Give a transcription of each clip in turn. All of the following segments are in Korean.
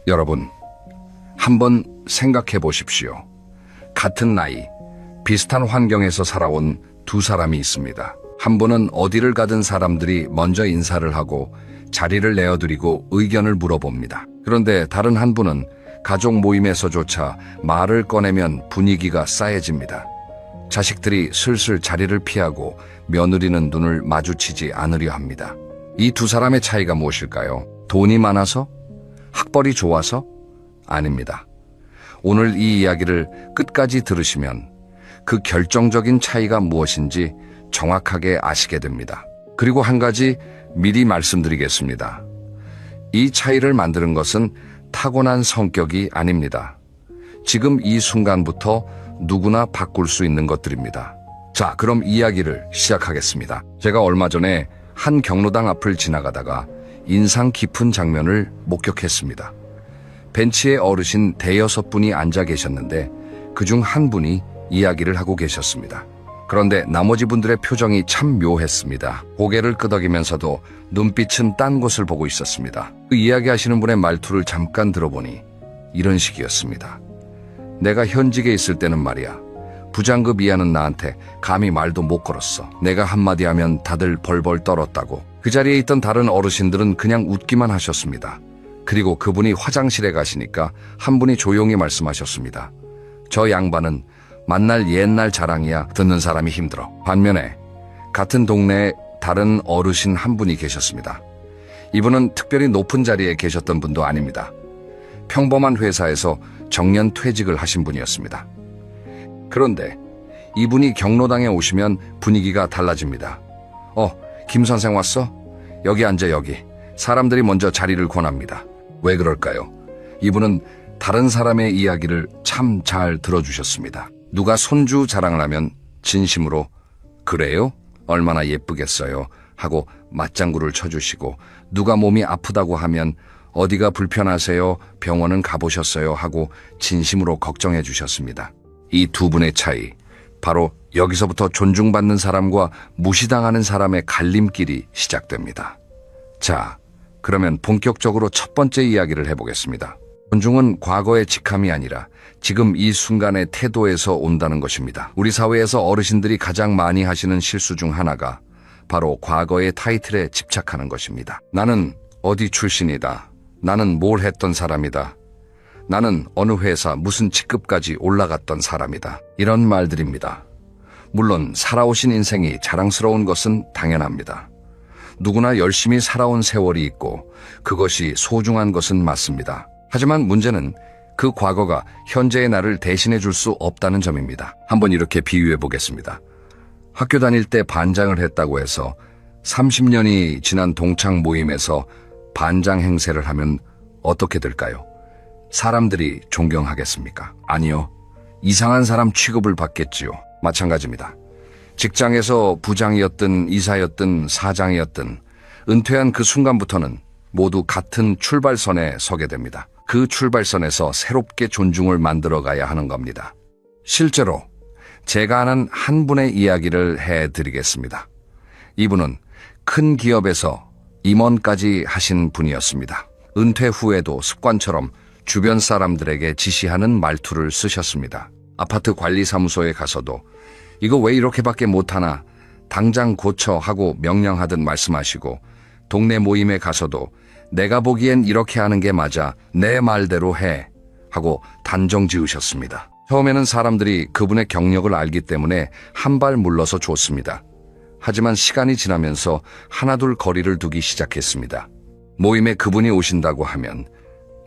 여러분, 한번 생각해 보십시오. 같은 나이, 비슷한 환경에서 살아온 두 사람이 있습니다. 한 분은 어디를 가든 사람들이 먼저 인사를 하고 자리를 내어드리고 의견을 물어봅니다. 그런데 다른 한 분은 가족 모임에서조차 말을 꺼내면 분위기가 싸해집니다. 자식들이 슬슬 자리를 피하고 며느리는 눈을 마주치지 않으려 합니다. 이 두 사람의 차이가 무엇일까요? 돈이 많아서? 학벌이 좋아서? 아닙니다. 오늘 이 이야기를 끝까지 들으시면 그 결정적인 차이가 무엇인지 정확하게 아시게 됩니다. 그리고 한 가지 미리 말씀드리겠습니다. 이 차이를 만드는 것은 타고난 성격이 아닙니다. 지금 이 순간부터 누구나 바꿀 수 있는 것들입니다. 자, 그럼 이야기를 시작하겠습니다. 제가 얼마 전에 한 경로당 앞을 지나가다가 인상 깊은 장면을 목격했습니다. 벤치에 어르신 대여섯 분이 앉아 계셨는데 그중 한 분이 이야기를 하고 계셨습니다. 그런데 나머지 분들의 표정이 참 묘했습니다. 고개를 끄덕이면서도 눈빛은 딴 곳을 보고 있었습니다. 그 이야기하시는 분의 말투를 잠깐 들어보니 이런 식이었습니다. 내가 현직에 있을 때는 말이야. 부장급 이하는 나한테 감히 말도 못 걸었어. 내가 한마디 하면 다들 벌벌 떨었다고. 그 자리에 있던 다른 어르신들은 그냥 웃기만 하셨습니다. 그리고 그분이 화장실에 가시니까 한 분이 조용히 말씀하셨습니다. 저 양반은 만날 옛날 자랑이야. 듣는 사람이 힘들어. 반면에 같은 동네에 다른 어르신 한 분이 계셨습니다. 이분은 특별히 높은 자리에 계셨던 분도 아닙니다. 평범한 회사에서 정년 퇴직을 하신 분이었습니다. 그런데 이분이 경로당에 오시면 분위기가 달라집니다. 김 선생 왔어? 여기 앉아, 여기. 사람들이 먼저 자리를 권합니다. 왜 그럴까요? 이분은 다른 사람의 이야기를 참 잘 들어주셨습니다. 누가 손주 자랑을 하면 진심으로 그래요? 얼마나 예쁘겠어요? 하고 맞장구를 쳐주시고, 누가 몸이 아프다고 하면 어디가 불편하세요? 병원은 가보셨어요? 하고 진심으로 걱정해 주셨습니다. 이 두 분의 차이, 바로 여기서부터 존중받는 사람과 무시당하는 사람의 갈림길이 시작됩니다. 자, 그러면 본격적으로 첫 번째 이야기를 해보겠습니다. 존중은 과거의 직함이 아니라 지금 이 순간의 태도에서 온다는 것입니다. 우리 사회에서 어르신들이 가장 많이 하시는 실수 중 하나가 바로 과거의 타이틀에 집착하는 것입니다. 나는 어디 출신이다. 나는 뭘 했던 사람이다. 나는 어느 회사 무슨 직급까지 올라갔던 사람이다. 이런 말들입니다. 물론 살아오신 인생이 자랑스러운 것은 당연합니다. 누구나 열심히 살아온 세월이 있고 그것이 소중한 것은 맞습니다. 하지만 문제는 그 과거가 현재의 나를 대신해 줄 수 없다는 점입니다. 한번 이렇게 비유해 보겠습니다. 학교 다닐 때 반장을 했다고 해서 30년이 지난 동창 모임에서 반장 행세를 하면 어떻게 될까요? 사람들이 존경하겠습니까? 아니요. 이상한 사람 취급을 받겠지요. 마찬가지입니다. 직장에서 부장이었든 이사였든 사장이었든 은퇴한 그 순간부터는 모두 같은 출발선에 서게 됩니다. 그 출발선에서 새롭게 존중을 만들어가야 하는 겁니다. 실제로 제가 아는 한 분의 이야기를 해드리겠습니다. 이분은 큰 기업에서 임원까지 하신 분이었습니다. 은퇴 후에도 습관처럼 주변 사람들에게 지시하는 말투를 쓰셨습니다. 아파트 관리사무소에 가서도 이거 왜 이렇게밖에 못하나 당장 고쳐 하고 명령하듯 말씀하시고, 동네 모임에 가서도 내가 보기엔 이렇게 하는 게 맞아, 내 말대로 해 하고 단정 지으셨습니다. 처음에는 사람들이 그분의 경력을 알기 때문에 한 발 물러서 줬습니다. 하지만 시간이 지나면서 하나둘 거리를 두기 시작했습니다. 모임에 그분이 오신다고 하면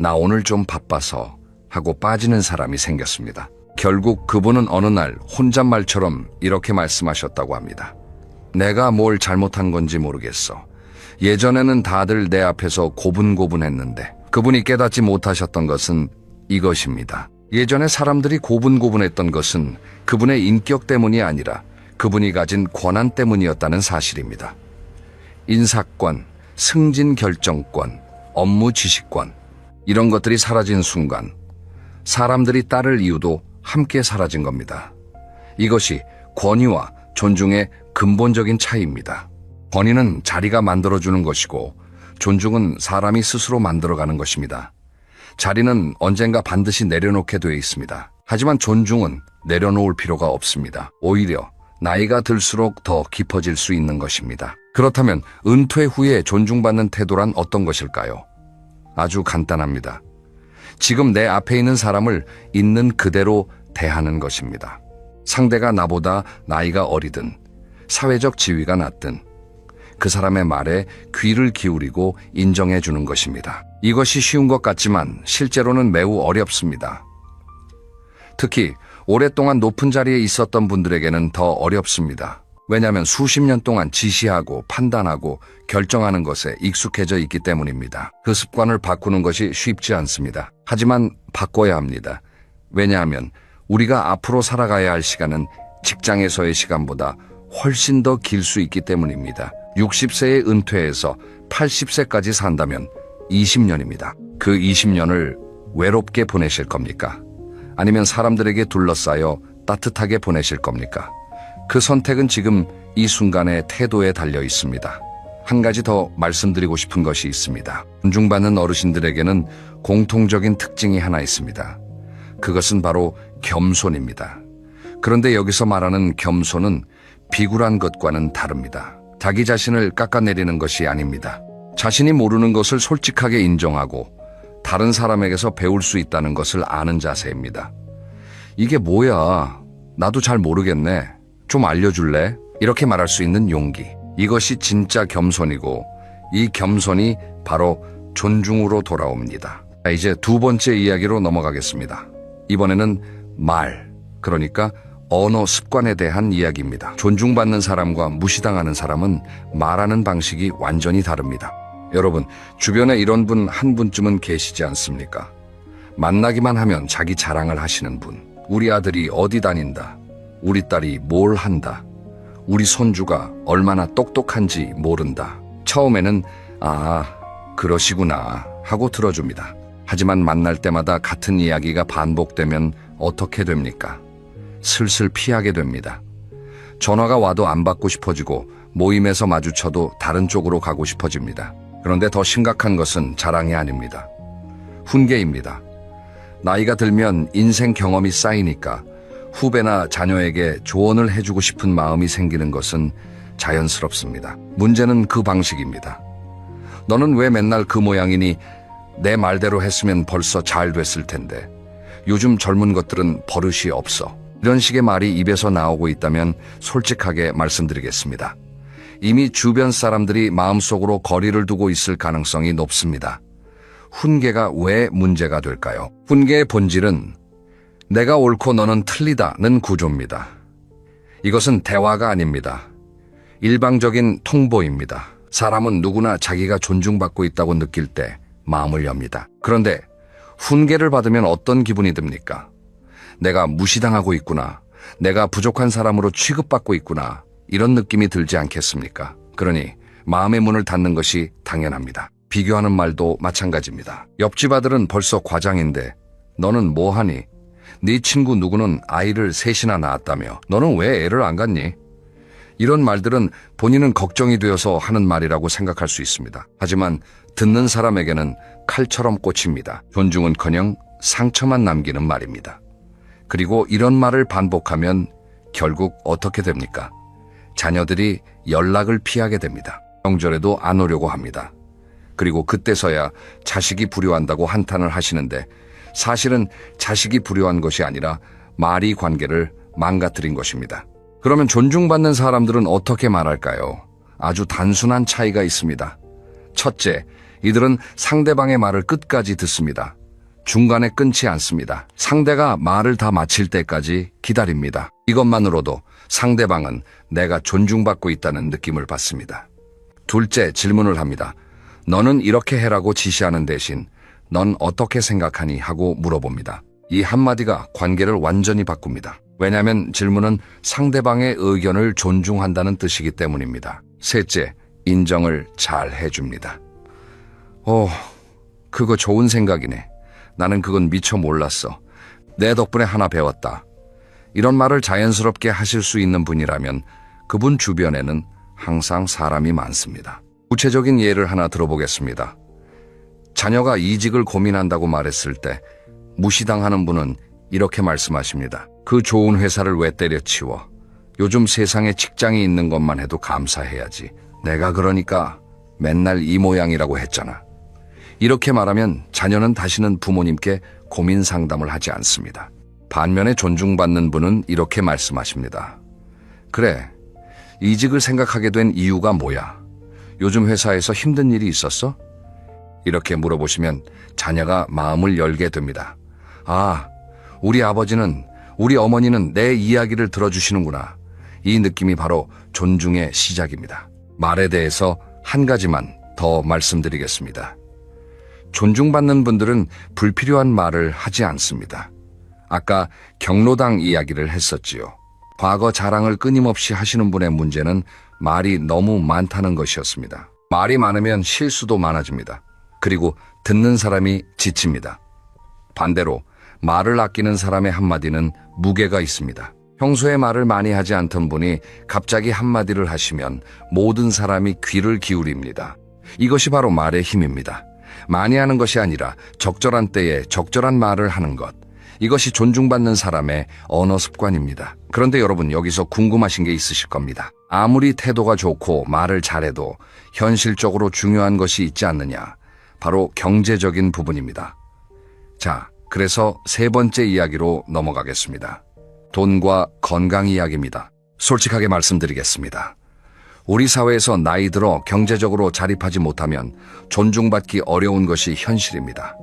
나 오늘 좀 바빠서 하고 빠지는 사람이 생겼습니다. 결국 그분은 어느 날 혼잣말처럼 이렇게 말씀하셨다고 합니다. 내가 뭘 잘못한 건지 모르겠어. 예전에는 다들 내 앞에서 고분고분했는데. 그분이 깨닫지 못하셨던 것은 이것입니다. 예전에 사람들이 고분고분했던 것은 그분의 인격 때문이 아니라 그분이 가진 권한 때문이었다는 사실입니다. 인사권, 승진 결정권, 업무 지시권, 이런 것들이 사라진 순간 사람들이 따를 이유도 함께 사라진 겁니다. 이것이 권위와 존중의 근본적인 차이입니다. 권위는 자리가 만들어주는 것이고 존중은 사람이 스스로 만들어가는 것입니다. 자리는 언젠가 반드시 내려놓게 돼 있습니다. 하지만 존중은 내려놓을 필요가 없습니다. 오히려 나이가 들수록 더 깊어질 수 있는 것입니다. 그렇다면 은퇴 후에 존중받는 태도란 어떤 것일까요? 아주 간단합니다. 지금 내 앞에 있는 사람을 있는 그대로 대하는 것입니다. 상대가 나보다 나이가 어리든 사회적 지위가 낮든 그 사람의 말에 귀를 기울이고 인정해 주는 것입니다. 이것이 쉬운 것 같지만 실제로는 매우 어렵습니다. 특히 오랫동안 높은 자리에 있었던 분들에게는 더 어렵습니다. 왜냐하면 수십 년 동안 지시하고 판단하고 결정하는 것에 익숙해져 있기 때문입니다. 그 습관을 바꾸는 것이 쉽지 않습니다. 하지만 바꿔야 합니다. 왜냐하면 우리가 앞으로 살아가야 할 시간은 직장에서의 시간보다 훨씬 더 길 수 있기 때문입니다. 60세에 은퇴해서 80세까지 산다면 20년입니다. 그 20년을 외롭게 보내실 겁니까? 아니면 사람들에게 둘러싸여 따뜻하게 보내실 겁니까? 그 선택은 지금 이 순간의 태도에 달려 있습니다. 한 가지 더 말씀드리고 싶은 것이 있습니다. 존중받는 어르신들에게는 공통적인 특징이 하나 있습니다. 그것은 바로 겸손입니다. 그런데 여기서 말하는 겸손은 비굴한 것과는 다릅니다. 자기 자신을 깎아내리는 것이 아닙니다. 자신이 모르는 것을 솔직하게 인정하고 다른 사람에게서 배울 수 있다는 것을 아는 자세입니다. 이게 뭐야? 나도 잘 모르겠네. 좀 알려줄래? 이렇게 말할 수 있는 용기. 이것이 진짜 겸손이고 이 겸손이 바로 존중으로 돌아옵니다. 이제 두 번째 이야기로 넘어가겠습니다. 이번에는 말, 그러니까 언어 습관에 대한 이야기입니다. 존중받는 사람과 무시당하는 사람은 말하는 방식이 완전히 다릅니다. 여러분, 주변에 이런 분 한 분쯤은 계시지 않습니까? 만나기만 하면 자기 자랑을 하시는 분. 우리 아들이 어디 다닌다. 우리 딸이 뭘 한다. 우리 손주가 얼마나 똑똑한지 모른다. 처음에는 그러시구나 하고 들어줍니다. 하지만 만날 때마다 같은 이야기가 반복되면 어떻게 됩니까? 슬슬 피하게 됩니다. 전화가 와도 안 받고 싶어지고 모임에서 마주쳐도 다른 쪽으로 가고 싶어집니다. 그런데 더 심각한 것은 자랑이 아닙니다. 훈계입니다. 나이가 들면 인생 경험이 쌓이니까 후배나 자녀에게 조언을 해주고 싶은 마음이 생기는 것은 자연스럽습니다. 문제는 그 방식입니다. 너는 왜 맨날 그 모양이니? 내 말대로 했으면 벌써 잘 됐을 텐데. 요즘 젊은 것들은 버릇이 없어. 이런 식의 말이 입에서 나오고 있다면 솔직하게 말씀드리겠습니다. 이미 주변 사람들이 마음속으로 거리를 두고 있을 가능성이 높습니다. 훈계가 왜 문제가 될까요? 훈계의 본질은 내가 옳고 너는 틀리다는 구조입니다. 이것은 대화가 아닙니다. 일방적인 통보입니다. 사람은 누구나 자기가 존중받고 있다고 느낄 때 마음을 엽니다. 그런데 훈계를 받으면 어떤 기분이 듭니까? 내가 무시당하고 있구나. 내가 부족한 사람으로 취급받고 있구나. 이런 느낌이 들지 않겠습니까? 그러니 마음의 문을 닫는 것이 당연합니다. 비교하는 말도 마찬가지입니다. 옆집 아들은 벌써 과장인데 너는 뭐하니? 네 친구 누구는 아이를 셋이나 낳았다며 너는 왜 애를 안 갖니? 이런 말들은 본인은 걱정이 되어서 하는 말이라고 생각할 수 있습니다. 하지만 듣는 사람에게는 칼처럼 꽂힙니다. 존중은커녕 상처만 남기는 말입니다. 그리고 이런 말을 반복하면 결국 어떻게 됩니까? 자녀들이 연락을 피하게 됩니다. 명절에도 안 오려고 합니다. 그리고 그때서야 자식이 불효한다고 한탄을 하시는데 사실은 자식이 불효한 것이 아니라 말이 관계를 망가뜨린 것입니다. 그러면 존중받는 사람들은 어떻게 말할까요? 아주 단순한 차이가 있습니다. 첫째, 이들은 상대방의 말을 끝까지 듣습니다. 중간에 끊지 않습니다. 상대가 말을 다 마칠 때까지 기다립니다. 이것만으로도 상대방은 내가 존중받고 있다는 느낌을 받습니다. 둘째, 질문을 합니다. 너는 이렇게 해라고 지시하는 대신 넌 어떻게 생각하니? 하고 물어봅니다. 이 한마디가 관계를 완전히 바꿉니다. 왜냐하면 질문은 상대방의 의견을 존중한다는 뜻이기 때문입니다. 셋째, 인정을 잘 해줍니다. 그거 좋은 생각이네. 나는 그건 미처 몰랐어. 내 덕분에 하나 배웠다. 이런 말을 자연스럽게 하실 수 있는 분이라면 그분 주변에는 항상 사람이 많습니다. 구체적인 예를 하나 들어보겠습니다. 자녀가 이직을 고민한다고 말했을 때 무시당하는 분은 이렇게 말씀하십니다. 그 좋은 회사를 왜 때려치워? 요즘 세상에 직장이 있는 것만 해도 감사해야지. 내가 그러니까 맨날 이 모양이라고 했잖아. 이렇게 말하면 자녀는 다시는 부모님께 고민 상담을 하지 않습니다. 반면에 존중받는 분은 이렇게 말씀하십니다. 그래, 이직을 생각하게 된 이유가 뭐야? 요즘 회사에서 힘든 일이 있었어? 이렇게 물어보시면 자녀가 마음을 열게 됩니다. 아, 우리 아버지는, 우리 어머니는 내 이야기를 들어주시는구나. 이 느낌이 바로 존중의 시작입니다. 말에 대해서 한 가지만 더 말씀드리겠습니다. 존중받는 분들은 불필요한 말을 하지 않습니다. 아까 경로당 이야기를 했었지요. 과거 자랑을 끊임없이 하시는 분의 문제는 말이 너무 많다는 것이었습니다. 말이 많으면 실수도 많아집니다. 그리고 듣는 사람이 지칩니다. 반대로 말을 아끼는 사람의 한마디는 무게가 있습니다. 평소에 말을 많이 하지 않던 분이 갑자기 한마디를 하시면 모든 사람이 귀를 기울입니다. 이것이 바로 말의 힘입니다. 많이 하는 것이 아니라 적절한 때에 적절한 말을 하는 것. 이것이 존중받는 사람의 언어 습관입니다. 그런데 여러분, 여기서 궁금하신 게 있으실 겁니다. 아무리 태도가 좋고 말을 잘해도 현실적으로 중요한 것이 있지 않느냐. 바로 경제적인 부분입니다. 자, 그래서 세 번째 이야기로 넘어가겠습니다. 돈과 건강 이야기입니다. 솔직하게 말씀드리겠습니다. 우리 사회에서 나이 들어 경제적으로 자립하지 못하면 존중받기 어려운 것이 현실입니다.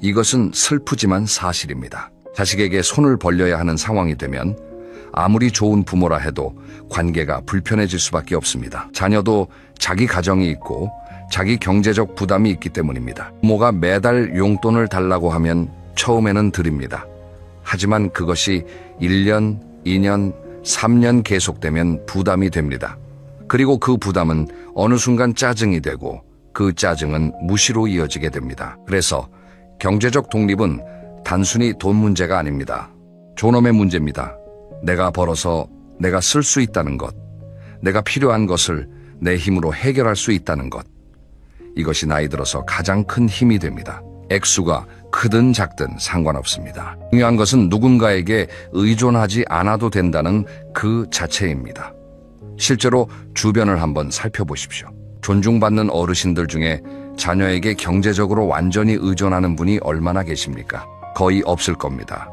이것은 슬프지만 사실입니다. 자식에게 손을 벌려야 하는 상황이 되면 아무리 좋은 부모라 해도 관계가 불편해질 수밖에 없습니다. 자녀도 자기 가정이 있고 자기 경제적 부담이 있기 때문입니다. 부모가 매달 용돈을 달라고 하면 처음에는 드립니다. 하지만 그것이 1년, 2년, 3년 계속되면 부담이 됩니다. 그리고 그 부담은 어느 순간 짜증이 되고 그 짜증은 무시로 이어지게 됩니다. 그래서 경제적 독립은 단순히 돈 문제가 아닙니다. 존엄의 문제입니다. 내가 벌어서 내가 쓸 수 있다는 것, 내가 필요한 것을 내 힘으로 해결할 수 있다는 것. 이것이 나이 들어서 가장 큰 힘이 됩니다. 액수가 크든 작든 상관없습니다. 중요한 것은 누군가에게 의존하지 않아도 된다는 그 자체입니다. 실제로 주변을 한번 살펴보십시오. 존중받는 어르신들 중에 자녀에게 경제적으로 완전히 의존하는 분이 얼마나 계십니까? 거의 없을 겁니다.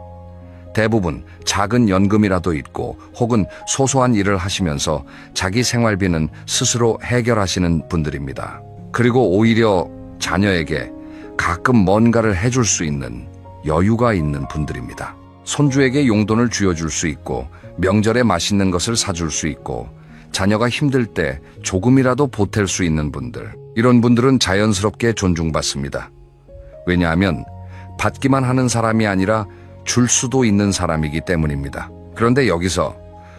대부분 작은 연금이라도 있고 혹은 소소한 일을 하시면서 자기 생활비는 스스로 해결하시는 분들입니다. 그리고 오히려 자녀에게 가끔 뭔가를 해줄 수 있는 여유가 있는 분들입니다. 손주에게 용돈을 쥐어줄 수 있고 명절에 맛있는 것을 사줄 수 있고 자녀가 힘들 때 조금이라도 보탤 수 있는 분들. 이런 분들은 자연스럽게 존중받습니다. 왜냐하면 받기만 하는 사람이 아니라 줄 수도 있는 사람이기 때문입니다. 그런데 여기서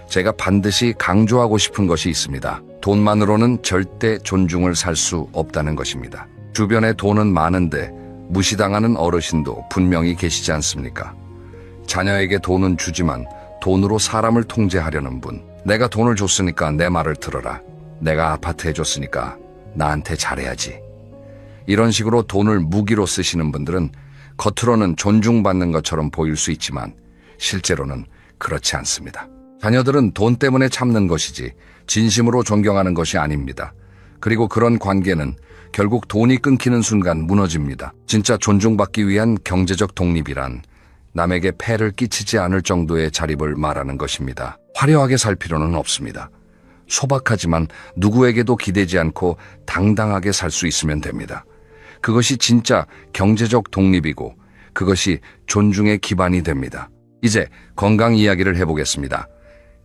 제가 반드시 강조하고 싶은 것이 있습니다. 돈만으로는 절대 존중을 살 수 없다는 것입니다. 주변에 돈은 많은데 무시당하는 어르신도 분명히 계시지 않습니까? 자녀에게 돈은 주지만 돈으로 사람을 통제하려는 분. 내가 돈을 줬으니까 내 말을 들어라. 내가 아파트 해줬으니까 나한테 잘해야지. 이런 식으로 돈을 무기로 쓰시는 분들은 겉으로는 존중받는 것처럼 보일 수 있지만 실제로는 그렇지 않습니다. 자녀들은 돈 때문에 참는 것이지 진심으로 존경하는 것이 아닙니다. 그리고 그런 관계는 결국 돈이 끊기는 순간 무너집니다. 진짜 존중받기 위한 경제적 독립이란 남에게 폐를 끼치지 않을 정도의 자립을 말하는 것입니다. 화려하게 살 필요는 없습니다. 소박하지만 누구에게도 기대지 않고 당당하게 살 수 있으면 됩니다. 그것이 진짜 경제적 독립이고 그것이 존중의 기반이 됩니다. 이제 건강 이야기를 해보겠습니다.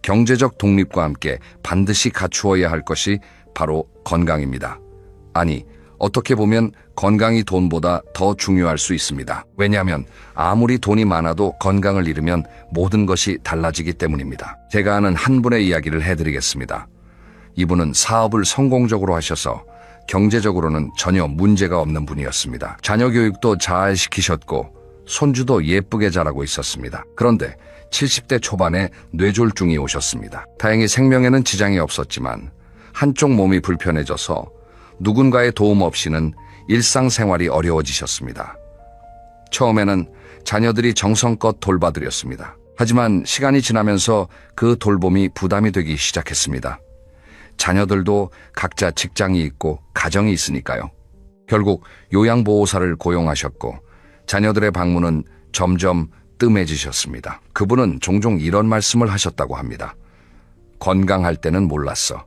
경제적 독립과 함께 반드시 갖추어야 할 것이 바로 건강입니다. 아니, 어떻게 보면 건강이 돈보다 더 중요할 수 있습니다. 왜냐하면 아무리 돈이 많아도 건강을 잃으면 모든 것이 달라지기 때문입니다. 제가 아는 한 분의 이야기를 해드리겠습니다. 이분은 사업을 성공적으로 하셔서 경제적으로는 전혀 문제가 없는 분이었습니다. 자녀 교육도 잘 시키셨고 손주도 예쁘게 자라고 있었습니다. 그런데 70대 초반에 뇌졸중이 오셨습니다. 다행히 생명에는 지장이 없었지만 한쪽 몸이 불편해져서 누군가의 도움 없이는 일상생활이 어려워지셨습니다. 처음에는 자녀들이 정성껏 돌봐드렸습니다. 하지만 시간이 지나면서 그 돌봄이 부담이 되기 시작했습니다. 자녀들도 각자 직장이 있고 가정이 있으니까요. 결국 요양보호사를 고용하셨고 자녀들의 방문은 점점 뜸해지셨습니다. 그분은 종종 이런 말씀을 하셨다고 합니다. 건강할 때는 몰랐어.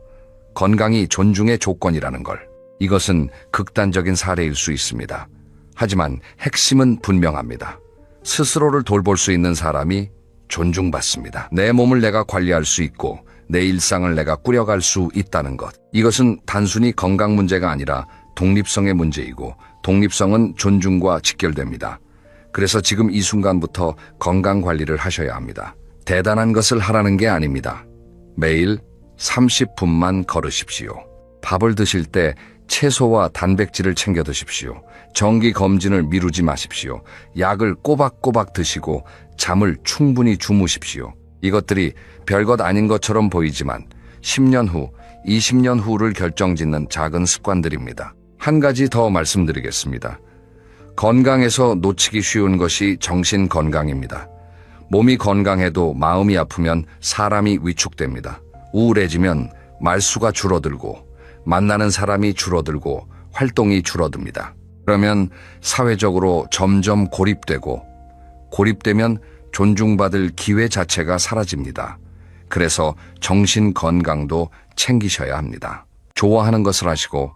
건강이 존중의 조건이라는 걸. 이것은 극단적인 사례일 수 있습니다. 하지만 핵심은 분명합니다. 스스로를 돌볼 수 있는 사람이 존중받습니다. 내 몸을 내가 관리할 수 있고 내 일상을 내가 꾸려갈 수 있다는 것. 이것은 단순히 건강 문제가 아니라 독립성의 문제이고 독립성은 존중과 직결됩니다. 그래서 지금 이 순간부터 건강 관리를 하셔야 합니다. 대단한 것을 하라는 게 아닙니다. 매일 30분만 걸으십시오. 밥을 드실 때 채소와 단백질을 챙겨 드십시오. 정기 검진을 미루지 마십시오. 약을 꼬박꼬박 드시고 잠을 충분히 주무십시오. 이것들이 별것 아닌 것처럼 보이지만 10년 후, 20년 후를 결정짓는 작은 습관들입니다. 한 가지 더 말씀드리겠습니다. 건강에서 놓치기 쉬운 것이 정신 건강입니다. 몸이 건강해도 마음이 아프면 사람이 위축됩니다. 우울해지면 말수가 줄어들고 만나는 사람이 줄어들고 활동이 줄어듭니다. 그러면 사회적으로 점점 고립되면 존중받을 기회 자체가 사라집니다. 그래서 정신 건강도 챙기셔야 합니다. 좋아하는 것을 하시고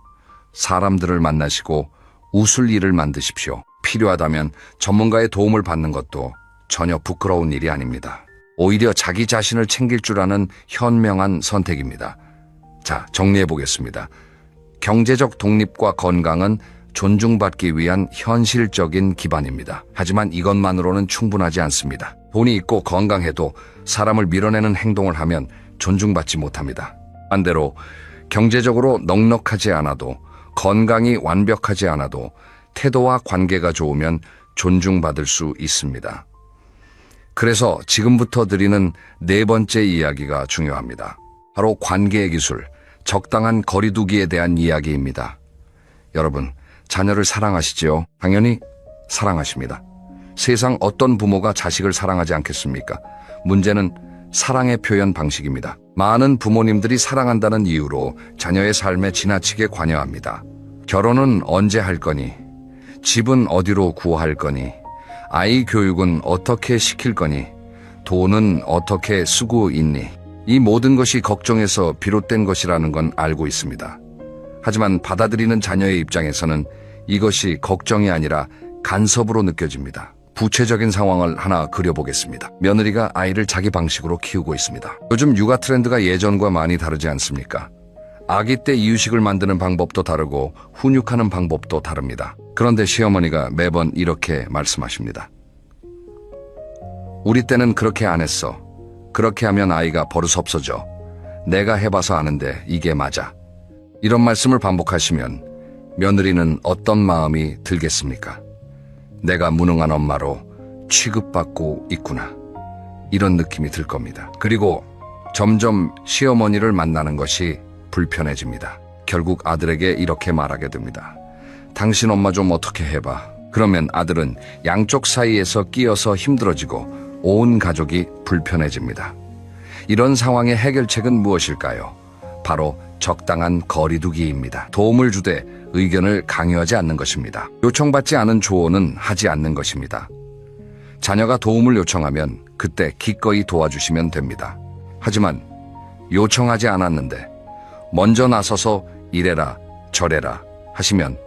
사람들을 만나시고 웃을 일을 만드십시오. 필요하다면 전문가의 도움을 받는 것도 전혀 부끄러운 일이 아닙니다. 오히려 자기 자신을 챙길 줄 아는 현명한 선택입니다. 자, 정리해 보겠습니다. 경제적 독립과 건강은 존중받기 위한 현실적인 기반입니다. 하지만 이것만으로는 충분하지 않습니다. 돈이 있고 건강해도 사람을 밀어내는 행동을 하면 존중받지 못합니다. 반대로 경제적으로 넉넉하지 않아도 건강이 완벽하지 않아도 태도와 관계가 좋으면 존중받을 수 있습니다. 그래서 지금부터 드리는 네 번째 이야기가 중요합니다. 바로 관계의 기술, 적당한 거리두기에 대한 이야기입니다. 여러분, 자녀를 사랑하시지요? 당연히 사랑하십니다. 세상 어떤 부모가 자식을 사랑하지 않겠습니까? 문제는 사랑의 표현 방식입니다. 많은 부모님들이 사랑한다는 이유로 자녀의 삶에 지나치게 관여합니다. 결혼은 언제 할 거니? 집은 어디로 구할 거니? 아이 교육은 어떻게 시킬 거니? 돈은 어떻게 쓰고 있니? 이 모든 것이 걱정에서 비롯된 것이라는 건 알고 있습니다. 하지만 받아들이는 자녀의 입장에서는 이것이 걱정이 아니라 간섭으로 느껴집니다. 구체적인 상황을 하나 그려보겠습니다. 며느리가 아이를 자기 방식으로 키우고 있습니다. 요즘 육아 트렌드가 예전과 많이 다르지 않습니까? 아기 때 이유식을 만드는 방법도 다르고 훈육하는 방법도 다릅니다. 그런데 시어머니가 매번 이렇게 말씀하십니다. 우리 때는 그렇게 안 했어. 그렇게 하면 아이가 버릇 없어져. 내가 해봐서 아는데 이게 맞아. 이런 말씀을 반복하시면 며느리는 어떤 마음이 들겠습니까? 내가 무능한 엄마로 취급받고 있구나. 이런 느낌이 들 겁니다. 그리고 점점 시어머니를 만나는 것이 불편해집니다. 결국 아들에게 이렇게 말하게 됩니다. 당신 엄마 좀 어떻게 해봐. 그러면 아들은 양쪽 사이에서 끼어서 힘들어지고 온 가족이 불편해집니다. 이런 상황의 해결책은 무엇일까요? 바로 적당한 거리두기입니다. 도움을 주되 의견을 강요하지 않는 것입니다. 요청받지 않은 조언은 하지 않는 것입니다. 자녀가 도움을 요청하면 그때 기꺼이 도와주시면 됩니다. 하지만 요청하지 않았는데 먼저 나서서 이래라 저래라 하시면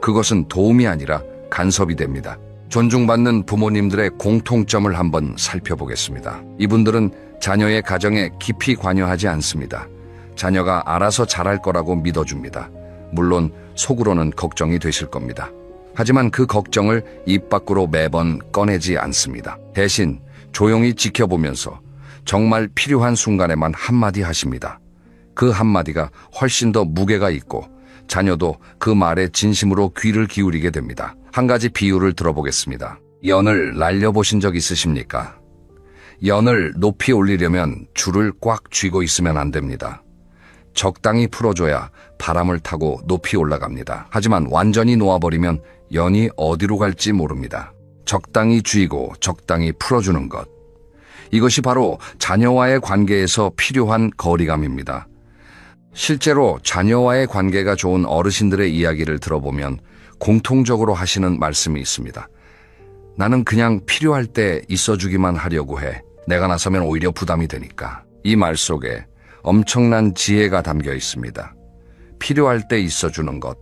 그것은 도움이 아니라 간섭이 됩니다. 존중받는 부모님들의 공통점을 한번 살펴보겠습니다. 이분들은 자녀의 가정에 깊이 관여하지 않습니다. 자녀가 알아서 잘할 거라고 믿어줍니다. 물론 속으로는 걱정이 되실 겁니다. 하지만 그 걱정을 입 밖으로 매번 꺼내지 않습니다. 대신 조용히 지켜보면서 정말 필요한 순간에만 한마디 하십니다. 그 한마디가 훨씬 더 무게가 있고 자녀도 그 말에 진심으로 귀를 기울이게 됩니다. 한 가지 비유를 들어보겠습니다. 연을 날려보신 적 있으십니까? 연을 높이 올리려면 줄을 꽉 쥐고 있으면 안 됩니다. 적당히 풀어줘야 바람을 타고 높이 올라갑니다. 하지만 완전히 놓아버리면 연이 어디로 갈지 모릅니다. 적당히 쥐고 적당히 풀어주는 것. 이것이 바로 자녀와의 관계에서 필요한 거리감입니다. 실제로 자녀와의 관계가 좋은 어르신들의 이야기를 들어보면 공통적으로 하시는 말씀이 있습니다. 나는 그냥 필요할 때 있어주기만 하려고 해. 내가 나서면 오히려 부담이 되니까. 이 말 속에 엄청난 지혜가 담겨 있습니다. 필요할 때 있어주는 것.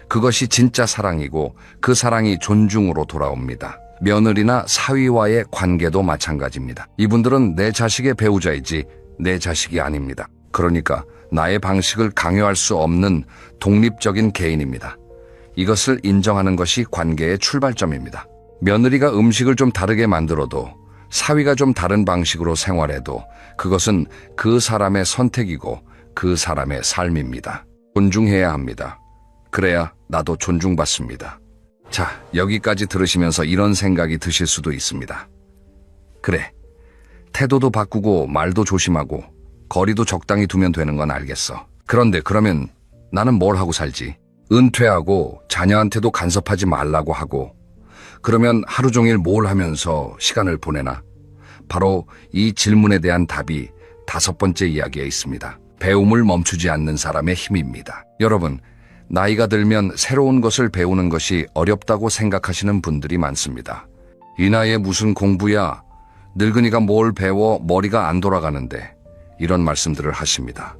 그것이 진짜 사랑이고 그 사랑이 존중으로 돌아옵니다. 며느리나 사위와의 관계도 마찬가지입니다. 이분들은 내 자식의 배우자이지 내 자식이 아닙니다. 그러니까 나의 방식을 강요할 수 없는 독립적인 개인입니다. 이것을 인정하는 것이 관계의 출발점입니다. 며느리가 음식을 좀 다르게 만들어도 사위가 좀 다른 방식으로 생활해도 그것은 그 사람의 선택이고 그 사람의 삶입니다. 존중해야 합니다. 그래야 나도 존중받습니다. 자, 여기까지 들으시면서 이런 생각이 드실 수도 있습니다. 그래, 태도도 바꾸고 말도 조심하고 거리도 적당히 두면 되는 건 알겠어. 그런데 그러면 나는 뭘 하고 살지? 은퇴하고 자녀한테도 간섭하지 말라고 하고 그러면 하루 종일 뭘 하면서 시간을 보내나? 바로 이 질문에 대한 답이 5번째 이야기에 있습니다. 배움을 멈추지 않는 사람의 힘입니다. 여러분, 나이가 들면 새로운 것을 배우는 것이 어렵다고 생각하시는 분들이 많습니다. 이 나이에 무슨 공부야? 늙은이가 뭘 배워 머리가 안 돌아가는데 이런 말씀들을 하십니다.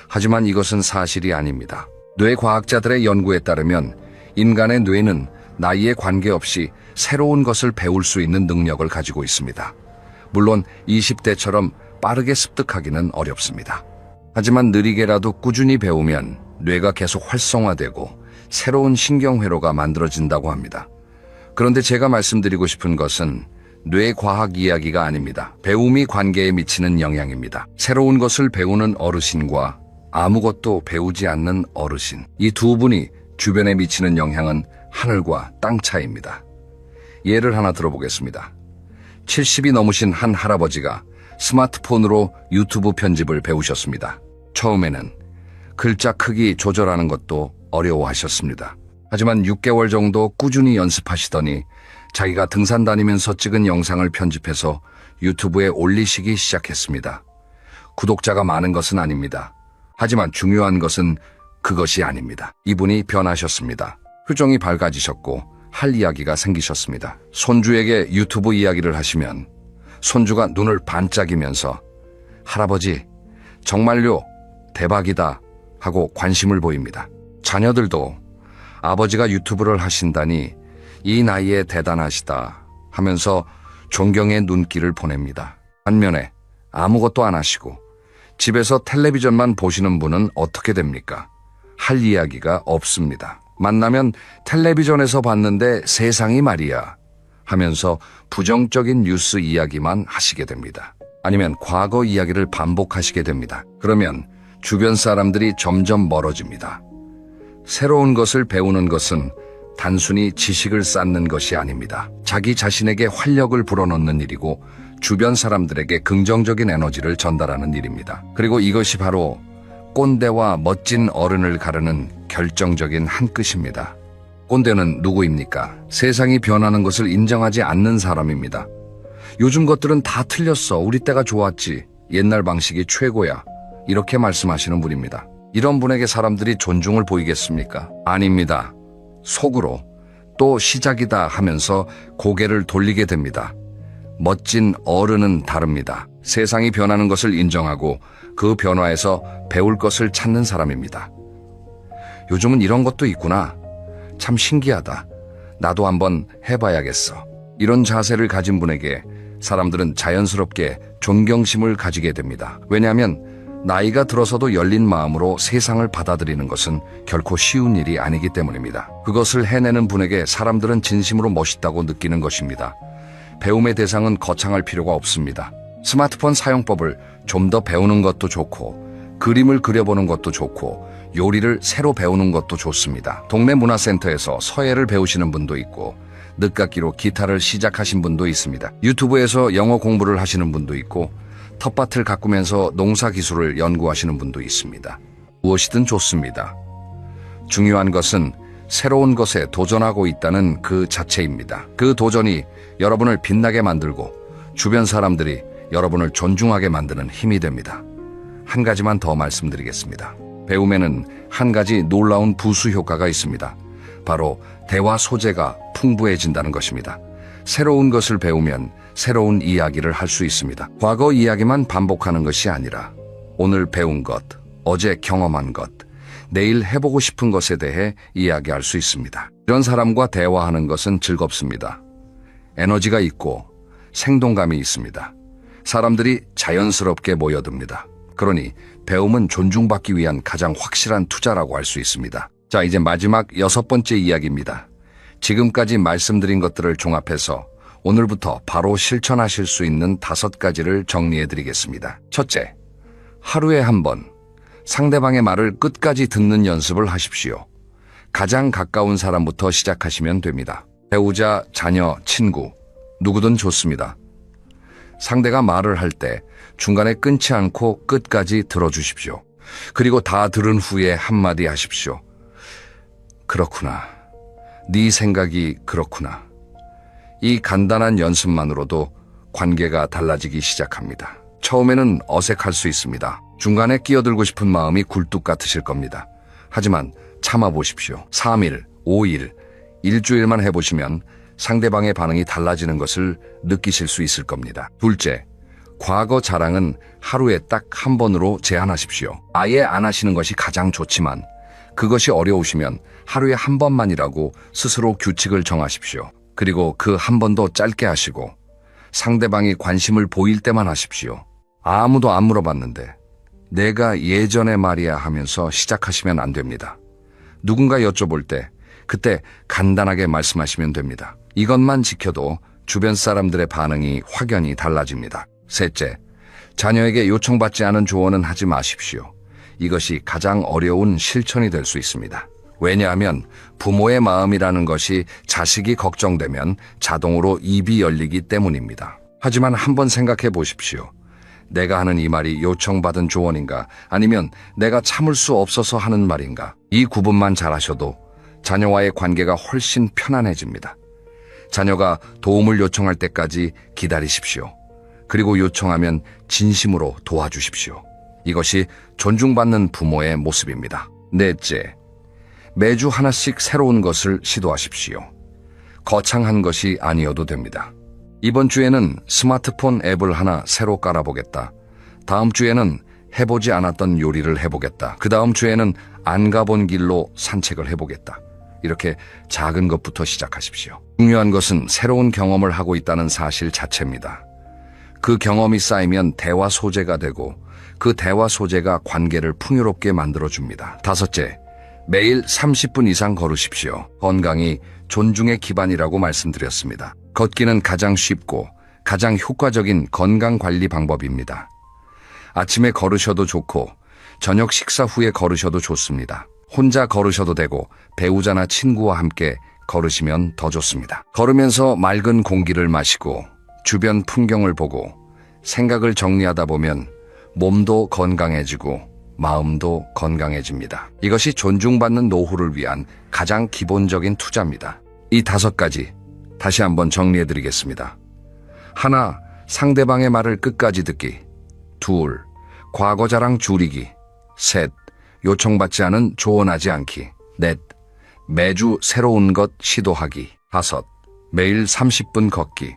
하지만 이것은 사실이 아닙니다. 뇌과학자들의 연구에 따르면 인간의 뇌는 나이에 관계없이 새로운 것을 배울 수 있는 능력을 가지고 있습니다. 물론 20대처럼 빠르게 습득하기는 어렵습니다. 하지만 느리게라도 꾸준히 배우면 뇌가 계속 활성화되고 새로운 신경회로가 만들어진다고 합니다. 그런데 제가 말씀드리고 싶은 것은 뇌과학 이야기가 아닙니다. 배움이 관계에 미치는 영향입니다. 새로운 것을 배우는 어르신과 아무것도 배우지 않는 어르신, 이 두 분이 주변에 미치는 영향은 하늘과 땅 차이입니다. 예를 하나 들어보겠습니다. 70이 넘으신 한 할아버지가 스마트폰으로 유튜브 편집을 배우셨습니다. 처음에는 글자 크기 조절하는 것도 어려워하셨습니다. 하지만 6개월 정도 꾸준히 연습하시더니 자기가 등산 다니면서 찍은 영상을 편집해서 유튜브에 올리시기 시작했습니다. 구독자가 많은 것은 아닙니다. 하지만 중요한 것은 그것이 아닙니다. 이분이 변하셨습니다. 표정이 밝아지셨고 할 이야기가 생기셨습니다. 손주에게 유튜브 이야기를 하시면 손주가 눈을 반짝이면서 할아버지 정말요 대박이다 하고 관심을 보입니다. 자녀들도 아버지가 유튜브를 하신다니 이 나이에 대단하시다 하면서 존경의 눈길을 보냅니다. 반면에 아무것도 안 하시고 집에서 텔레비전만 보시는 분은 어떻게 됩니까? 할 이야기가 없습니다. 만나면 텔레비전에서 봤는데 세상이 말이야 하면서 부정적인 뉴스 이야기만 하시게 됩니다. 아니면 과거 이야기를 반복하시게 됩니다. 그러면 주변 사람들이 점점 멀어집니다. 새로운 것을 배우는 것은 단순히 지식을 쌓는 것이 아닙니다. 자기 자신에게 활력을 불어넣는 일이고 주변 사람들에게 긍정적인 에너지를 전달하는 일입니다. 그리고 이것이 바로 꼰대와 멋진 어른을 가르는 결정적인 한 끗입니다. 꼰대는 누구입니까? 세상이 변하는 것을 인정하지 않는 사람입니다. 요즘 것들은 다 틀렸어. 우리 때가 좋았지. 옛날 방식이 최고야. 이렇게 말씀하시는 분입니다. 이런 분에게 사람들이 존중을 보이겠습니까? 아닙니다. 속으로 또 시작이다 하면서 고개를 돌리게 됩니다. 멋진 어른은 다릅니다. 세상이 변하는 것을 인정하고 그 변화에서 배울 것을 찾는 사람입니다. 요즘은 이런 것도 있구나. 참 신기하다. 나도 한번 해봐야겠어. 이런 자세를 가진 분에게 사람들은 자연스럽게 존경심을 가지게 됩니다. 왜냐하면 나이가 들어서도 열린 마음으로 세상을 받아들이는 것은 결코 쉬운 일이 아니기 때문입니다. 그것을 해내는 분에게 사람들은 진심으로 멋있다고 느끼는 것입니다. 배움의 대상은 거창할 필요가 없습니다. 스마트폰 사용법을 좀 더 배우는 것도 좋고 그림을 그려보는 것도 좋고 요리를 새로 배우는 것도 좋습니다. 동네 문화센터에서 서예를 배우시는 분도 있고 늦깎이로 기타를 시작하신 분도 있습니다. 유튜브에서 영어 공부를 하시는 분도 있고 텃밭을 가꾸면서 농사 기술을 연구하시는 분도 있습니다. 무엇이든 좋습니다. 중요한 것은 새로운 것에 도전하고 있다는 그 자체입니다. 그 도전이 여러분을 빛나게 만들고 주변 사람들이 여러분을 존중하게 만드는 힘이 됩니다. 한 가지만 더 말씀드리겠습니다. 배움에는 한 가지 놀라운 부수 효과가 있습니다. 바로 대화 소재가 풍부해진다는 것입니다. 새로운 것을 배우면 새로운 이야기를 할 수 있습니다. 과거 이야기만 반복하는 것이 아니라 오늘 배운 것, 어제 경험한 것, 내일 해보고 싶은 것에 대해 이야기할 수 있습니다. 이런 사람과 대화하는 것은 즐겁습니다. 에너지가 있고 생동감이 있습니다. 사람들이 자연스럽게 모여듭니다. 그러니 배움은 존중받기 위한 가장 확실한 투자라고 할 수 있습니다. 자, 이제 마지막 6번째 이야기입니다. 지금까지 말씀드린 것들을 종합해서 오늘부터 바로 실천하실 수 있는 5가지를 정리해 드리겠습니다. 첫째, 하루에 한 번 상대방의 말을 끝까지 듣는 연습을 하십시오. 가장 가까운 사람부터 시작하시면 됩니다. 배우자, 자녀, 친구, 누구든 좋습니다. 상대가 말을 할 때 중간에 끊지 않고 끝까지 들어주십시오. 그리고 다 들은 후에 한마디 하십시오. 그렇구나. 네 생각이 그렇구나. 이 간단한 연습만으로도 관계가 달라지기 시작합니다. 처음에는 어색할 수 있습니다. 중간에 끼어들고 싶은 마음이 굴뚝 같으실 겁니다. 하지만 참아보십시오. 3일, 5일, 일주일만 해보시면 상대방의 반응이 달라지는 것을 느끼실 수 있을 겁니다. 둘째, 과거 자랑은 하루에 딱 한 번으로 제한하십시오. 아예 안 하시는 것이 가장 좋지만 그것이 어려우시면 하루에 한 번만이라고 스스로 규칙을 정하십시오. 그리고 그 한 번도 짧게 하시고 상대방이 관심을 보일 때만 하십시오. 아무도 안 물어봤는데 내가 예전에 말이야 하면서 시작하시면 안 됩니다. 누군가 여쭤볼 때 그때 간단하게 말씀하시면 됩니다. 이것만 지켜도 주변 사람들의 반응이 확연히 달라집니다. 셋째, 자녀에게 요청받지 않은 조언은 하지 마십시오. 이것이 가장 어려운 실천이 될 수 있습니다. 왜냐하면 부모의 마음이라는 것이 자식이 걱정되면 자동으로 입이 열리기 때문입니다. 하지만 한번 생각해 보십시오. 내가 하는 이 말이 요청받은 조언인가 아니면 내가 참을 수 없어서 하는 말인가? 이 구분만 잘하셔도 자녀와의 관계가 훨씬 편안해집니다. 자녀가 도움을 요청할 때까지 기다리십시오. 그리고 요청하면 진심으로 도와주십시오. 이것이 존중받는 부모의 모습입니다. 넷째, 매주 하나씩 새로운 것을 시도하십시오. 거창한 것이 아니어도 됩니다. 이번 주에는 스마트폰 앱을 하나 새로 깔아보겠다. 다음 주에는 해보지 않았던 요리를 해보겠다. 그 다음 주에는 안 가본 길로 산책을 해보겠다. 이렇게 작은 것부터 시작하십시오. 중요한 것은 새로운 경험을 하고 있다는 사실 자체입니다. 그 경험이 쌓이면 대화 소재가 되고 그 대화 소재가 관계를 풍요롭게 만들어줍니다. 다섯째, 매일 30분 이상 걸으십시오. 건강이 존중의 기반이라고 말씀드렸습니다. 걷기는 가장 쉽고 가장 효과적인 건강관리 방법입니다. 아침에 걸으셔도 좋고 저녁 식사 후에 걸으셔도 좋습니다. 혼자 걸으셔도 되고 배우자나 친구와 함께 걸으시면 더 좋습니다. 걸으면서 맑은 공기를 마시고 주변 풍경을 보고 생각을 정리하다 보면 몸도 건강해지고 마음도 건강해집니다. 이것이 존중받는 노후를 위한 가장 기본적인 투자입니다. 이 5가지 다시 한번 정리해드리겠습니다. 하나, 상대방의 말을 끝까지 듣기. 둘, 과거 자랑 줄이기. 셋, 요청받지 않은 조언하지 않기. 넷, 매주 새로운 것 시도하기. 다섯, 매일 30분 걷기.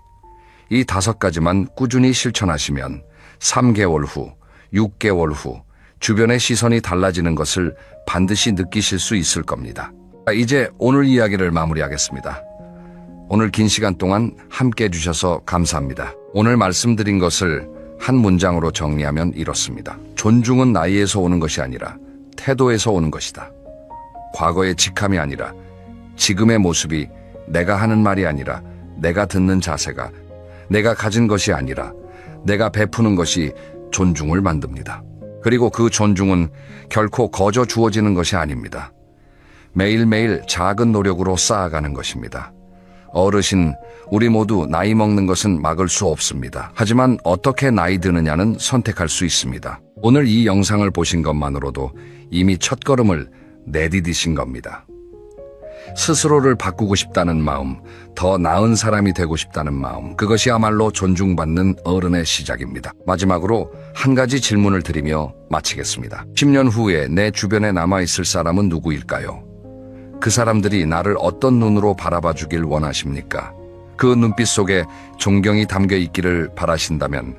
이 5가지만 꾸준히 실천하시면 3개월 후, 6개월 후 주변의 시선이 달라지는 것을 반드시 느끼실 수 있을 겁니다. 이제 오늘 이야기를 마무리하겠습니다. 오늘 긴 시간 동안 함께 해주셔서 감사합니다. 오늘 말씀드린 것을 한 문장으로 정리하면 이렇습니다. 존중은 나이에서 오는 것이 아니라 태도에서 오는 것이다. 과거의 직함이 아니라 지금의 모습이, 내가 하는 말이 아니라 내가 듣는 자세가, 내가 가진 것이 아니라 내가 베푸는 것이 존중을 만듭니다. 그리고 그 존중은 결코 거저 주어지는 것이 아닙니다. 매일매일 작은 노력으로 쌓아가는 것입니다. 어르신, 우리 모두 나이 먹는 것은 막을 수 없습니다. 하지만 어떻게 나이 드느냐는 선택할 수 있습니다. 오늘 이 영상을 보신 것만으로도 이미 첫걸음을 내디디신 겁니다. 스스로를 바꾸고 싶다는 마음, 더 나은 사람이 되고 싶다는 마음, 그것이야말로 존중받는 어른의 시작입니다. 마지막으로 한 가지 질문을 드리며 마치겠습니다. 10년 후에 내 주변에 남아있을 사람은 누구일까요? 그 사람들이 나를 어떤 눈으로 바라봐 주길 원하십니까? 그 눈빛 속에 존경이 담겨 있기를 바라신다면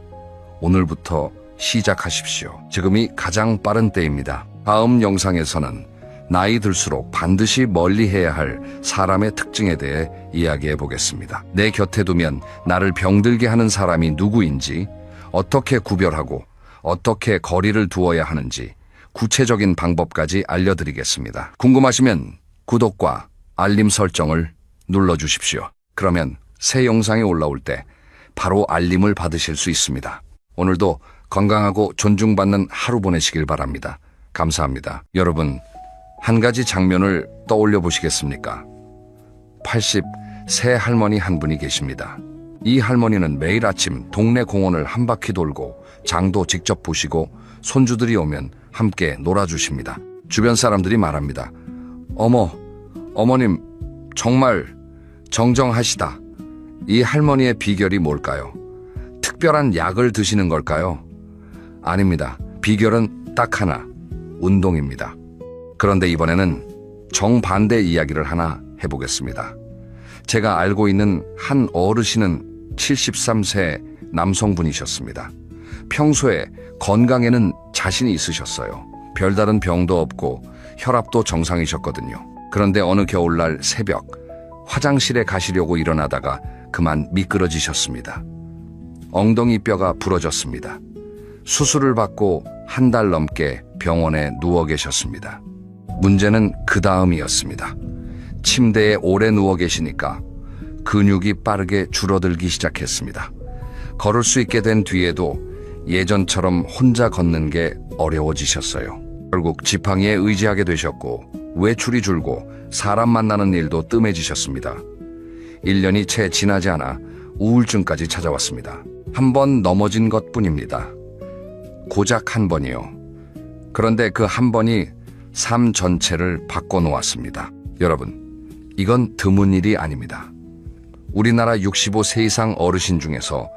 오늘부터 시작하십시오. 지금이 가장 빠른 때입니다. 다음 영상에서는 나이 들수록 반드시 멀리해야 할 사람의 특징에 대해 이야기해 보겠습니다. 내 곁에 두면 나를 병들게 하는 사람이 누구인지, 어떻게 구별하고 어떻게 거리를 두어야 하는지 구체적인 방법까지 알려드리겠습니다. 궁금하시면 구독과 알림 설정을 눌러주십시오. 그러면 새 영상이 올라올 때 바로 알림을 받으실 수 있습니다. 오늘도 건강하고 존중받는 하루 보내시길 바랍니다. 감사합니다. 여러분, 한 가지 장면을 떠올려 보시겠습니까? 80세 할머니 한 분이 계십니다. 이 할머니는 매일 아침 동네 공원을 한 바퀴 돌고 장도 직접 보시고 손주들이 오면 함께 놀아주십니다. 주변 사람들이 말합니다. 어머님, 정말 정정하시다. 이 할머니의 비결이 뭘까요? 특별한 약을 드시는 걸까요? 아닙니다. 비결은 딱 하나, 운동입니다. 그런데 이번에는 정반대 이야기를 하나 해보겠습니다. 제가 알고 있는 한 어르신은 73세 남성분이셨습니다. 평소에 건강에는 자신이 있으셨어요. 별다른 병도 없고 혈압도 정상이셨거든요. 그런데 어느 겨울날 새벽 화장실에 가시려고 일어나다가 그만 미끄러지셨습니다. 엉덩이 뼈가 부러졌습니다. 수술을 받고 한 달 넘게 병원에 누워 계셨습니다. 문제는 그 다음이었습니다. 침대에 오래 누워 계시니까 근육이 빠르게 줄어들기 시작했습니다. 걸을 수 있게 된 뒤에도 예전처럼 혼자 걷는 게 어려워지셨어요. 결국 지팡이에 의지하게 되셨고 외출이 줄고 사람 만나는 일도 뜸해지셨습니다. 1년이 채 지나지 않아 우울증까지 찾아왔습니다. 한 번 넘어진 것뿐입니다. 고작 한 번이요. 그런데 그 한 번이 삶 전체를 바꿔놓았습니다. 여러분, 이건 드문 일이 아닙니다. 우리나라 65세 이상 어르신 중에서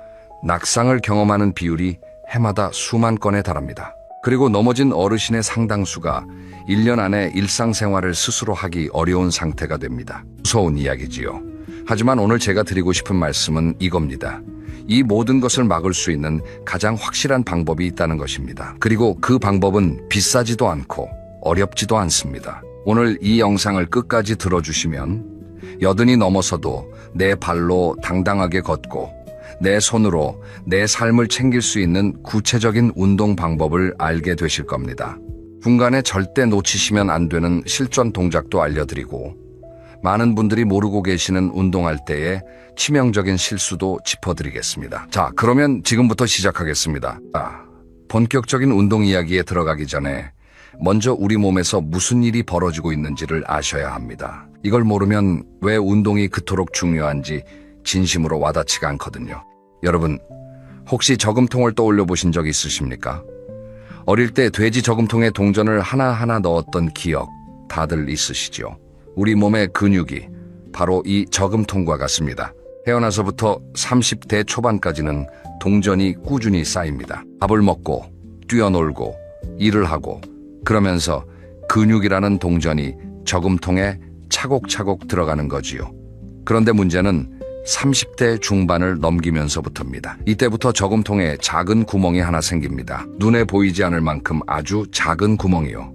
낙상을 경험하는 비율이 해마다 수만 건에 달합니다. 그리고 넘어진 어르신의 상당수가 1년 안에 일상생활을 스스로 하기 어려운 상태가 됩니다. 무서운 이야기지요. 하지만 오늘 제가 드리고 싶은 말씀은 이겁니다. 이 모든 것을 막을 수 있는 가장 확실한 방법이 있다는 것입니다. 그리고 그 방법은 비싸지도 않고 어렵지도 않습니다. 오늘 이 영상을 끝까지 들어주시면 80이 넘어서도 내 발로 당당하게 걷고 내 손으로 내 삶을 챙길 수 있는 구체적인 운동 방법을 알게 되실 겁니다. 중간에 절대 놓치시면 안 되는 실전 동작도 알려드리고 많은 분들이 모르고 계시는 운동할 때의 치명적인 실수도 짚어드리겠습니다. 자, 그러면 지금부터 시작하겠습니다. 본격적인 운동 이야기에 들어가기 전에 먼저 우리 몸에서 무슨 일이 벌어지고 있는지를 아셔야 합니다. 이걸 모르면 왜 운동이 그토록 중요한지 진심으로 와닿지가 않거든요. 여러분, 혹시 저금통을 떠올려 보신 적 있으십니까? 어릴 때 돼지 저금통에 동전을 하나하나 넣었던 기억 다들 있으시죠? 우리 몸의 근육이 바로 이 저금통과 같습니다. 태어나서부터 30대 초반까지는 동전이 꾸준히 쌓입니다. 밥을 먹고 뛰어놀고 일을 하고 그러면서 근육이라는 동전이 저금통에 차곡차곡 들어가는 거지요. 그런데 문제는 30대 중반을 넘기면서부터입니다. 이때부터 저금통에 작은 구멍이 하나 생깁니다. 눈에 보이지 않을 만큼 아주 작은 구멍이요.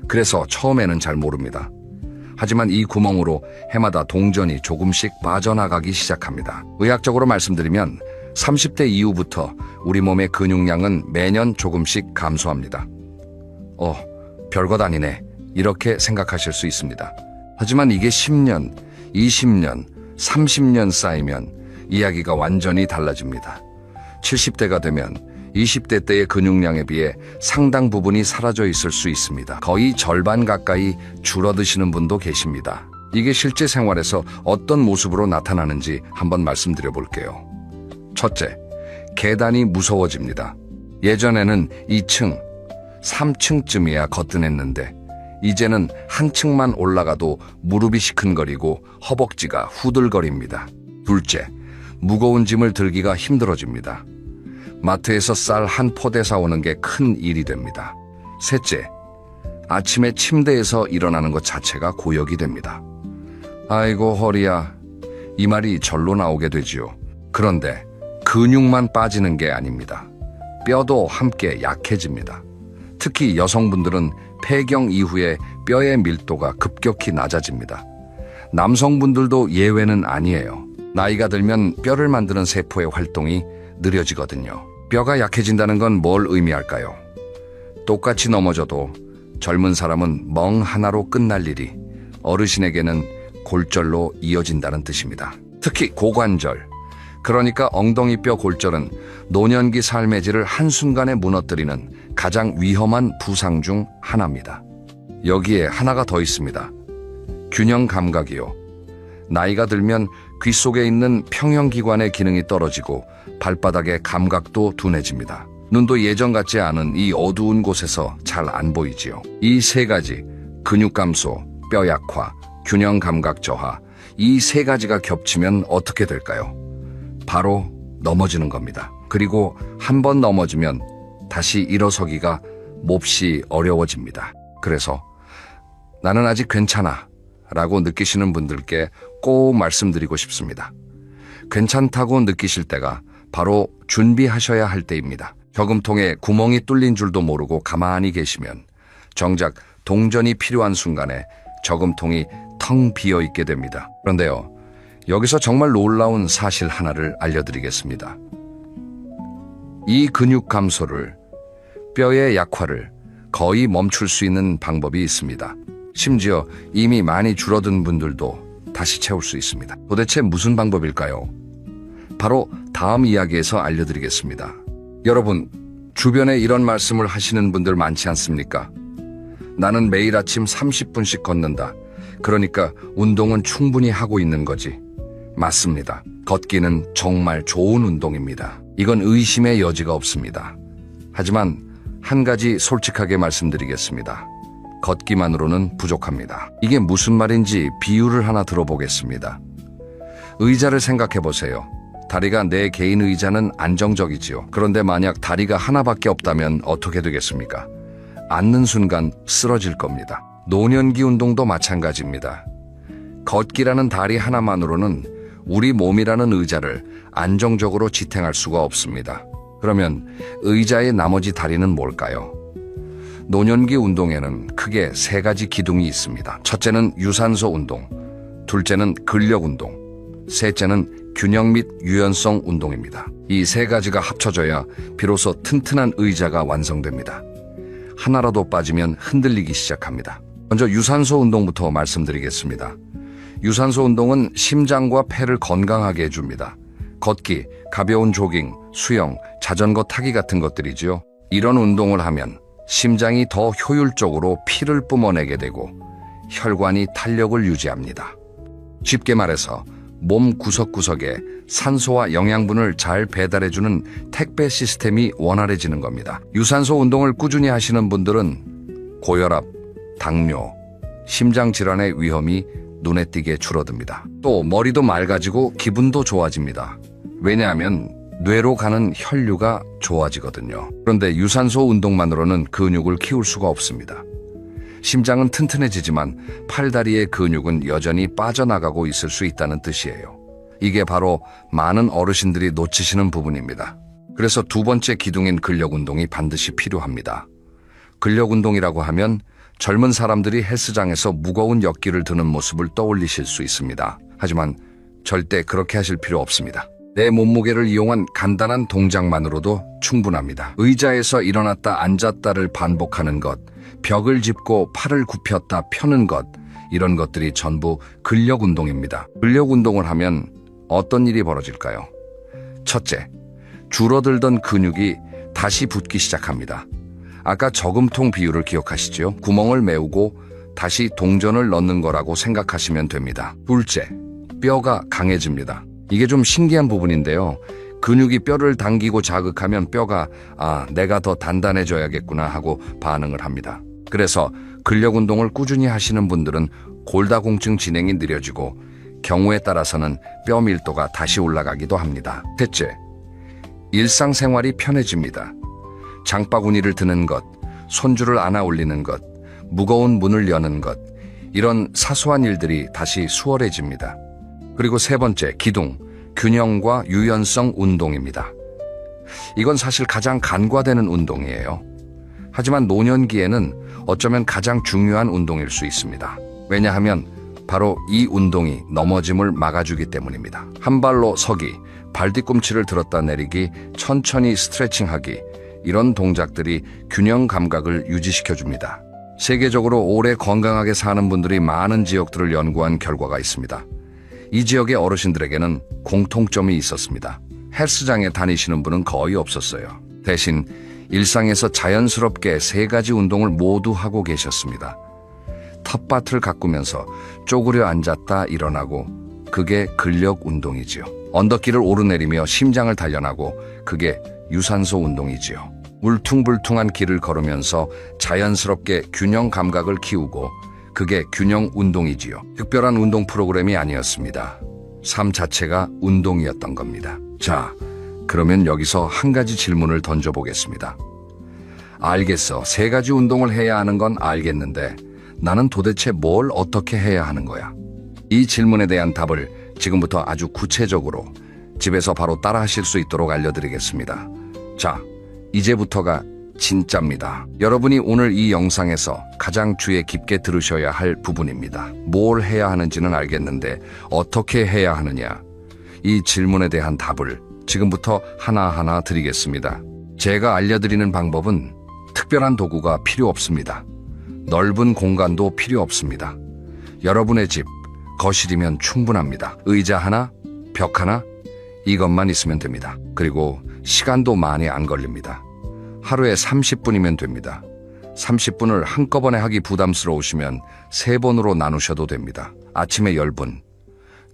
그래서 처음에는 잘 모릅니다. 하지만 이 구멍으로 해마다 동전이 조금씩 빠져나가기 시작합니다. 의학적으로 말씀드리면 30대 이후부터 우리 몸의 근육량은 매년 조금씩 감소합니다. 별것 아니네. 이렇게 생각하실 수 있습니다. 하지만 이게 10년, 20년, 30년 쌓이면 이야기가 완전히 달라집니다. 70대가 되면 20대 때의 근육량에 비해 상당 부분이 사라져 있을 수 있습니다. 거의 절반 가까이 줄어드시는 분도 계십니다. 이게 실제 생활에서 어떤 모습으로 나타나는지 한번 말씀드려 볼게요. 첫째, 계단이 무서워집니다. 예전에는 2층, 3층쯤이야 거뜬했는데 이제는 한 층만 올라가도 무릎이 시큰거리고 허벅지가 후들거립니다. 둘째, 무거운 짐을 들기가 힘들어집니다. 마트에서 쌀 한 포대 사오는 게 큰 일이 됩니다. 셋째, 아침에 침대에서 일어나는 것 자체가 고역이 됩니다. 아이고 허리야, 이 말이 절로 나오게 되지요. 그런데 근육만 빠지는 게 아닙니다. 뼈도 함께 약해집니다. 특히 여성분들은 폐경 이후에 뼈의 밀도가 급격히 낮아집니다. 남성분들도 예외는 아니에요. 나이가 들면 뼈를 만드는 세포의 활동이 느려지거든요. 뼈가 약해진다는 건 뭘 의미할까요? 똑같이 넘어져도 젊은 사람은 멍 하나로 끝날 일이 어르신에게는 골절로 이어진다는 뜻입니다. 특히 고관절, 그러니까 엉덩이 뼈 골절은 노년기 삶의 질을 한순간에 무너뜨리는 가장 위험한 부상 중 하나입니다. 여기에 하나가 더 있습니다. 균형 감각이요. 나이가 들면 귀 속에 있는 평형기관의 기능이 떨어지고 발바닥의 감각도 둔해집니다. 눈도 예전 같지 않은 이 어두운 곳에서 잘 안 보이지요. 이 세 가지, 근육 감소, 뼈 약화, 균형 감각 저하, 이 세 가지가 겹치면 어떻게 될까요? 바로 넘어지는 겁니다. 그리고 한 번 넘어지면 다시 일어서기가 몹시 어려워집니다. 그래서 나는 아직 괜찮아 라고 느끼시는 분들께 꼭 말씀드리고 싶습니다. 괜찮다고 느끼실 때가 바로 준비하셔야 할 때입니다. 저금통에 구멍이 뚫린 줄도 모르고 가만히 계시면 정작 동전이 필요한 순간에 저금통이 텅 비어 있게 됩니다. 그런데요, 여기서 정말 놀라운 사실 하나를 알려드리겠습니다. 이 근육 감소를, 뼈의 약화를 거의 멈출 수 있는 방법이 있습니다. 심지어 이미 많이 줄어든 분들도 다시 채울 수 있습니다. 도대체 무슨 방법일까요? 바로 다음 이야기에서 알려드리겠습니다. 여러분, 주변에 이런 말씀을 하시는 분들 많지 않습니까? 나는 매일 아침 30분씩 걷는다. 그러니까 운동은 충분히 하고 있는 거지. 맞습니다. 걷기는 정말 좋은 운동입니다. 이건 의심의 여지가 없습니다. 하지만 한 가지 솔직하게 말씀드리겠습니다. 걷기만으로는 부족합니다. 이게 무슨 말인지 비유를 하나 들어보겠습니다. 의자를 생각해 보세요. 다리가 내 개인 의자는 안정적이지요. 그런데 만약 다리가 하나밖에 없다면 어떻게 되겠습니까? 앉는 순간 쓰러질 겁니다. 노년기 운동도 마찬가지입니다. 걷기라는 다리 하나만으로는 우리 몸이라는 의자를 안정적으로 지탱할 수가 없습니다. 그러면 의자의 나머지 다리는 뭘까요? 노년기 운동에는 크게 세 가지 기둥이 있습니다. 첫째는 유산소 운동, 둘째는 근력 운동, 셋째는 균형 및 유연성 운동입니다. 이 세 가지가 합쳐져야 비로소 튼튼한 의자가 완성됩니다. 하나라도 빠지면 흔들리기 시작합니다. 먼저 유산소 운동부터 말씀드리겠습니다. 유산소 운동은 심장과 폐를 건강하게 해줍니다. 걷기, 가벼운 조깅, 수영, 자전거 타기 같은 것들이지요. 이런 운동을 하면 심장이 더 효율적으로 피를 뿜어내게 되고 혈관이 탄력을 유지합니다. 쉽게 말해서 몸 구석구석에 산소와 영양분을 잘 배달해주는 택배 시스템이 원활해지는 겁니다. 유산소 운동을 꾸준히 하시는 분들은 고혈압, 당뇨, 심장질환의 위험이 눈에 띄게 줄어듭니다. 또 머리도 맑아지고 기분도 좋아집니다. 왜냐하면 뇌로 가는 혈류가 좋아지거든요. 그런데 유산소 운동만으로는 근육을 키울 수가 없습니다. 심장은 튼튼해지지만 팔다리의 근육은 여전히 빠져나가고 있을 수 있다는 뜻이에요. 이게 바로 많은 어르신들이 놓치시는 부분입니다. 그래서 두 번째 기둥인 근력 운동이 반드시 필요합니다. 근력 운동이라고 하면 젊은 사람들이 헬스장에서 무거운 역기를 드는 모습을 떠올리실 수 있습니다. 하지만 절대 그렇게 하실 필요 없습니다. 내 몸무게를 이용한 간단한 동작만으로도 충분합니다. 의자에서 일어났다 앉았다를 반복하는 것, 벽을 짚고 팔을 굽혔다 펴는 것, 이런 것들이 전부 근력 운동입니다. 근력 운동을 하면 어떤 일이 벌어질까요? 첫째, 줄어들던 근육이 다시 붙기 시작합니다. 아까 저금통 비유를 기억하시죠? 구멍을 메우고 다시 동전을 넣는 거라고 생각하시면 됩니다. 둘째, 뼈가 강해집니다. 이게 좀 신기한 부분인데요. 근육이 뼈를 당기고 자극하면 뼈가 내가 더 단단해져야겠구나 하고 반응을 합니다. 그래서 근력 운동을 꾸준히 하시는 분들은 골다공증 진행이 느려지고 경우에 따라서는 뼈 밀도가 다시 올라가기도 합니다. 셋째, 일상생활이 편해집니다. 장바구니를 드는 것, 손줄을 안아 올리는 것, 무거운 문을 여는 것, 이런 사소한 일들이 다시 수월해집니다. 그리고 세 번째, 기둥, 균형과 유연성 운동입니다. 이건 사실 가장 간과되는 운동이에요. 하지만 노년기에는 어쩌면 가장 중요한 운동일 수 있습니다. 왜냐하면 바로 이 운동이 넘어짐을 막아주기 때문입니다. 한 발로 서기, 발 뒤꿈치를 들었다 내리기, 천천히 스트레칭하기, 이런 동작들이 균형 감각을 유지시켜줍니다. 세계적으로 오래 건강하게 사는 분들이 많은 지역들을 연구한 결과가 있습니다. 이 지역의 어르신들에게는 공통점이 있었습니다. 헬스장에 다니시는 분은 거의 없었어요. 대신 일상에서 자연스럽게 세 가지 운동을 모두 하고 계셨습니다. 텃밭을 가꾸면서 쪼그려 앉았다 일어나고, 그게 근력 운동이지요. 언덕길을 오르내리며 심장을 단련하고, 그게 유산소 운동이지요. 울퉁불퉁한 길을 걸으면서 자연스럽게 균형 감각을 키우고, 그게 균형 운동이지요. 특별한 운동 프로그램이 아니었습니다. 삶 자체가 운동이었던 겁니다. 자, 그러면 여기서 한 가지 질문을 던져보겠습니다. 알겠어. 세 가지 운동을 해야 하는 건 알겠는데 나는 도대체 뭘 어떻게 해야 하는 거야? 이 질문에 대한 답을 지금부터 아주 구체적으로 집에서 바로 따라 하실 수 있도록 알려드리겠습니다. 자, 이제부터가 진짜입니다. 여러분이 오늘 이 영상에서 가장 주의 깊게 들으셔야 할 부분입니다. 뭘 해야 하는지는 알겠는데 어떻게 해야 하느냐? 이 질문에 대한 답을 지금부터 하나하나 드리겠습니다. 제가 알려드리는 방법은 특별한 도구가 필요 없습니다. 넓은 공간도 필요 없습니다. 여러분의 집, 거실이면 충분합니다. 의자 하나, 벽 하나, 이것만 있으면 됩니다. 그리고 시간도 많이 안 걸립니다. 하루에 30분이면 됩니다. 30분을 한꺼번에 하기 부담스러우시면 3번으로 나누셔도 됩니다. 아침에 10분,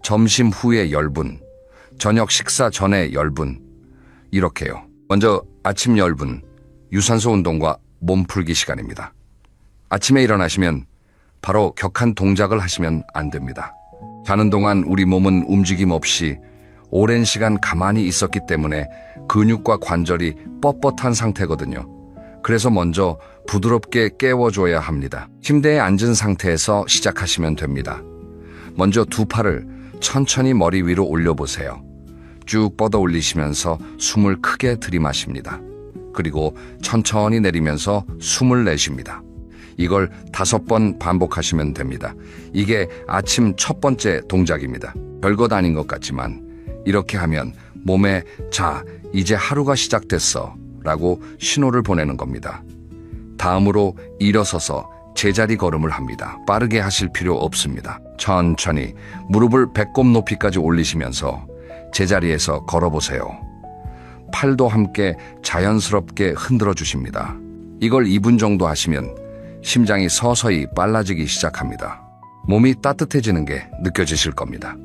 점심 후에 10분, 저녁 식사 전에 10분, 이렇게요. 먼저 아침 10분, 유산소 운동과 몸풀기 시간입니다. 아침에 일어나시면 바로 격한 동작을 하시면 안 됩니다. 자는 동안 우리 몸은 움직임 없이 오랜 시간 가만히 있었기 때문에 근육과 관절이 뻣뻣한 상태거든요. 그래서 먼저 부드럽게 깨워줘야 합니다. 침대에 앉은 상태에서 시작하시면 됩니다. 먼저 두 팔을 천천히 머리 위로 올려보세요. 쭉 뻗어 올리시면서 숨을 크게 들이마십니다. 그리고 천천히 내리면서 숨을 내쉽니다. 이걸 5번 반복하시면 됩니다. 이게 아침 첫 번째 동작입니다. 별것 아닌 것 같지만 이렇게 하면 몸에 자, 이제 하루가 시작됐어 라고 신호를 보내는 겁니다. 다음으로 일어서서 제자리 걸음을 합니다. 빠르게 하실 필요 없습니다. 천천히 무릎을 배꼽 높이까지 올리시면서 제자리에서 걸어보세요. 팔도 함께 자연스럽게 흔들어 주십니다. 이걸 2분 정도 하시면 심장이 서서히 빨라지기 시작합니다. 몸이 따뜻해지는 게 느껴지실 겁니다.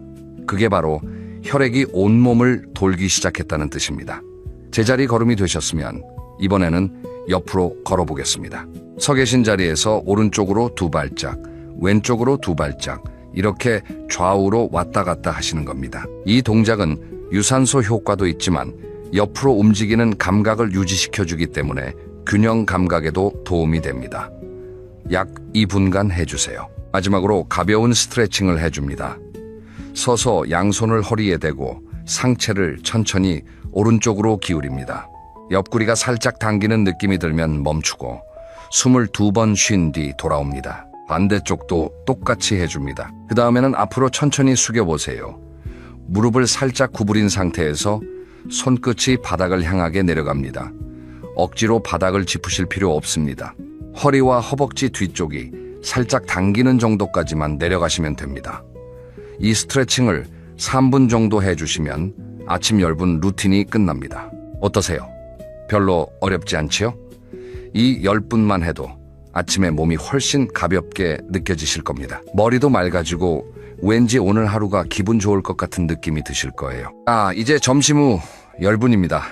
그게 바로 혈액이 온몸을 돌기 시작했다는 뜻입니다. 제자리 걸음이 되셨으면 이번에는 옆으로 걸어보겠습니다. 서 계신 자리에서 오른쪽으로 2발짝, 왼쪽으로 2발짝, 이렇게 좌우로 왔다 갔다 하시는 겁니다. 이 동작은 유산소 효과도 있지만 옆으로 움직이는 감각을 유지시켜주기 때문에 균형 감각에도 도움이 됩니다. 약 2분간 해주세요. 마지막으로 가벼운 스트레칭을 해줍니다. 서서 양손을 허리에 대고 상체를 천천히 오른쪽으로 기울입니다. 옆구리가 살짝 당기는 느낌이 들면 멈추고 숨을 2번 쉰 뒤 돌아옵니다. 반대쪽도 똑같이 해줍니다. 그 다음에는 앞으로 천천히 숙여보세요. 무릎을 살짝 구부린 상태에서 손끝이 바닥을 향하게 내려갑니다. 억지로 바닥을 짚으실 필요 없습니다. 허리와 허벅지 뒤쪽이 살짝 당기는 정도까지만 내려가시면 됩니다. 이 스트레칭을 3분 정도 해주시면 아침 10분 루틴이 끝납니다. 어떠세요? 별로 어렵지 않지요? 이 10분만 해도 아침에 몸이 훨씬 가볍게 느껴지실 겁니다. 머리도 맑아지고 왠지 오늘 하루가 기분 좋을 것 같은 느낌이 드실 거예요. 이제 점심 후 열분입니다.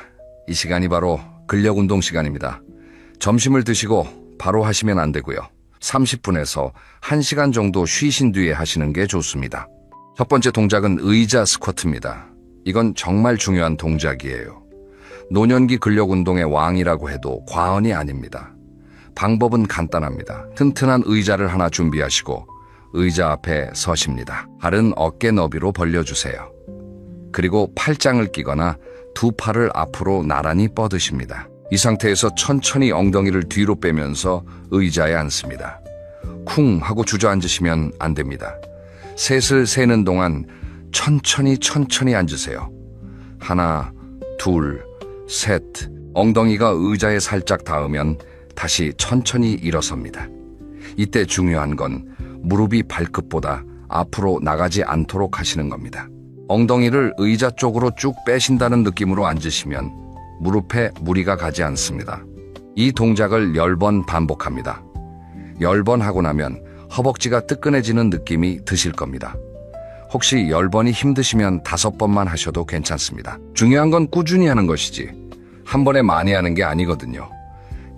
이 시간이 바로 근력 운동 시간입니다. 점심을 드시고 바로 하시면 안 되고요. 30분에서 1시간 정도 쉬신 뒤에 하시는 게 좋습니다. 첫 번째 동작은 의자 스쿼트입니다. 이건 정말 중요한 동작이에요. 노년기 근력 운동의 왕이라고 해도 과언이 아닙니다. 방법은 간단합니다. 튼튼한 의자를 하나 준비하시고 의자 앞에 서십니다. 발은 어깨 너비로 벌려주세요. 그리고 팔짱을 끼거나 두 팔을 앞으로 나란히 뻗으십니다. 이 상태에서 천천히 엉덩이를 뒤로 빼면서 의자에 앉습니다. 쿵 하고 주저앉으시면 안 됩니다. 셋을 세는 동안 천천히 앉으세요. 하나, 둘, 셋. 엉덩이가 의자에 살짝 닿으면 다시 천천히 일어섭니다. 이때 중요한 건 무릎이 발끝보다 앞으로 나가지 않도록 하시는 겁니다. 엉덩이를 의자 쪽으로 쭉 빼신다는 느낌으로 앉으시면 무릎에 무리가 가지 않습니다. 이 동작을 10번 반복합니다. 10번 하고 나면 허벅지가 뜨끈해지는 느낌이 드실 겁니다. 혹시 10번이 힘드시면 5번만 하셔도 괜찮습니다. 중요한 건 꾸준히 하는 것이지 한 번에 많이 하는 게 아니거든요.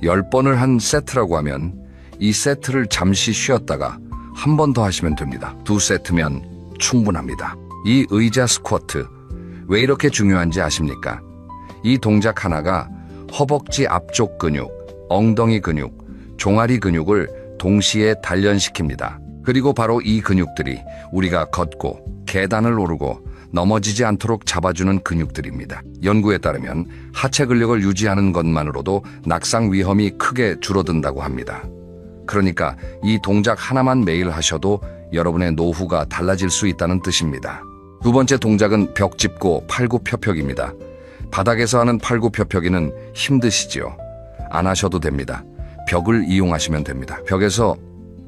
10번을 한 세트라고 하면 이 세트를 잠시 쉬었다가 한 번 더 하시면 됩니다. 2세트면 충분합니다. 이 의자 스쿼트 왜 이렇게 중요한지 아십니까? 이 동작 하나가 허벅지 앞쪽 근육, 엉덩이 근육, 종아리 근육을 동시에 단련시킵니다. 그리고 바로 이 근육들이 우리가 걷고 계단을 오르고 넘어지지 않도록 잡아주는 근육들입니다. 연구에 따르면 하체 근력을 유지하는 것만으로도 낙상 위험이 크게 줄어든다고 합니다. 그러니까 이 동작 하나만 매일 하셔도 여러분의 노후가 달라질 수 있다는 뜻입니다. 두 번째 동작은 벽 짚고 팔굽혀펴기입니다. 바닥에서 하는 팔굽혀펴기는 힘드시지요? 안 하셔도 됩니다. 벽을 이용하시면 됩니다. 벽에서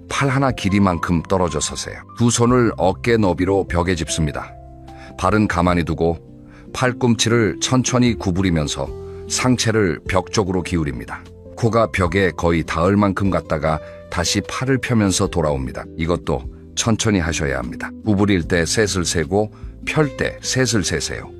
팔 하나 길이만큼 떨어져 서세요. 두 손을 어깨 너비로 벽에 짚습니다. 발은 가만히 두고 팔꿈치를 천천히 구부리면서 상체를 벽 쪽으로 기울입니다. 코가 벽에 거의 닿을 만큼 갔다가 다시 팔을 펴면서 돌아옵니다. 이것도 천천히 하셔야 합니다. 구부릴 때 셋을 세고 펼 때 셋을 세세요.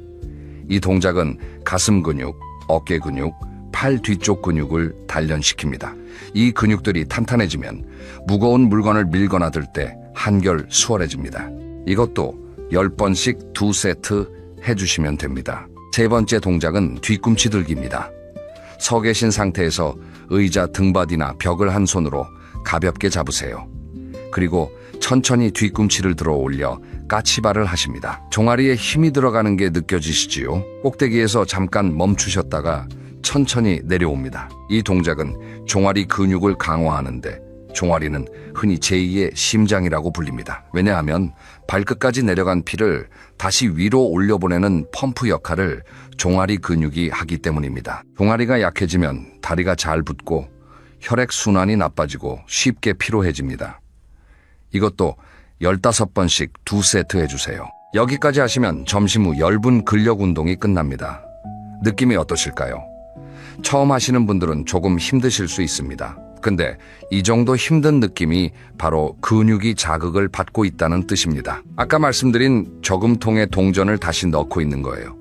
이 동작은 가슴 근육, 어깨 근육, 팔 뒤쪽 근육을 단련시킵니다. 이 근육들이 탄탄해지면 무거운 물건을 밀거나 들 때 한결 수월해집니다. 이것도 10번씩 2세트 해주시면 됩니다. 세 번째 동작은 뒤꿈치 들기입니다. 서 계신 상태에서 의자 등받이나 벽을 한 손으로 가볍게 잡으세요. 그리고 천천히 뒤꿈치를 들어 올려 까치발을 하십니다. 종아리에 힘이 들어가는 게 느껴지시지요? 꼭대기에서 잠깐 멈추셨다가 천천히 내려옵니다. 이 동작은 종아리 근육을 강화하는데 종아리는 흔히 제2의 심장이라고 불립니다. 왜냐하면 발끝까지 내려간 피를 다시 위로 올려보내는 펌프 역할을 종아리 근육이 하기 때문입니다. 종아리가 약해지면 다리가 잘 붓고 혈액순환이 나빠지고 쉽게 피로해집니다. 이것도 15번씩 2세트 해주세요. 여기까지 하시면 점심 후 10분 근력 운동이 끝납니다. 느낌이 어떠실까요? 처음 하시는 분들은 조금 힘드실 수 있습니다. 근데 이 정도 힘든 느낌이 바로 근육이 자극을 받고 있다는 뜻입니다. 아까 말씀드린 저금통에 동전을 다시 넣고 있는 거예요.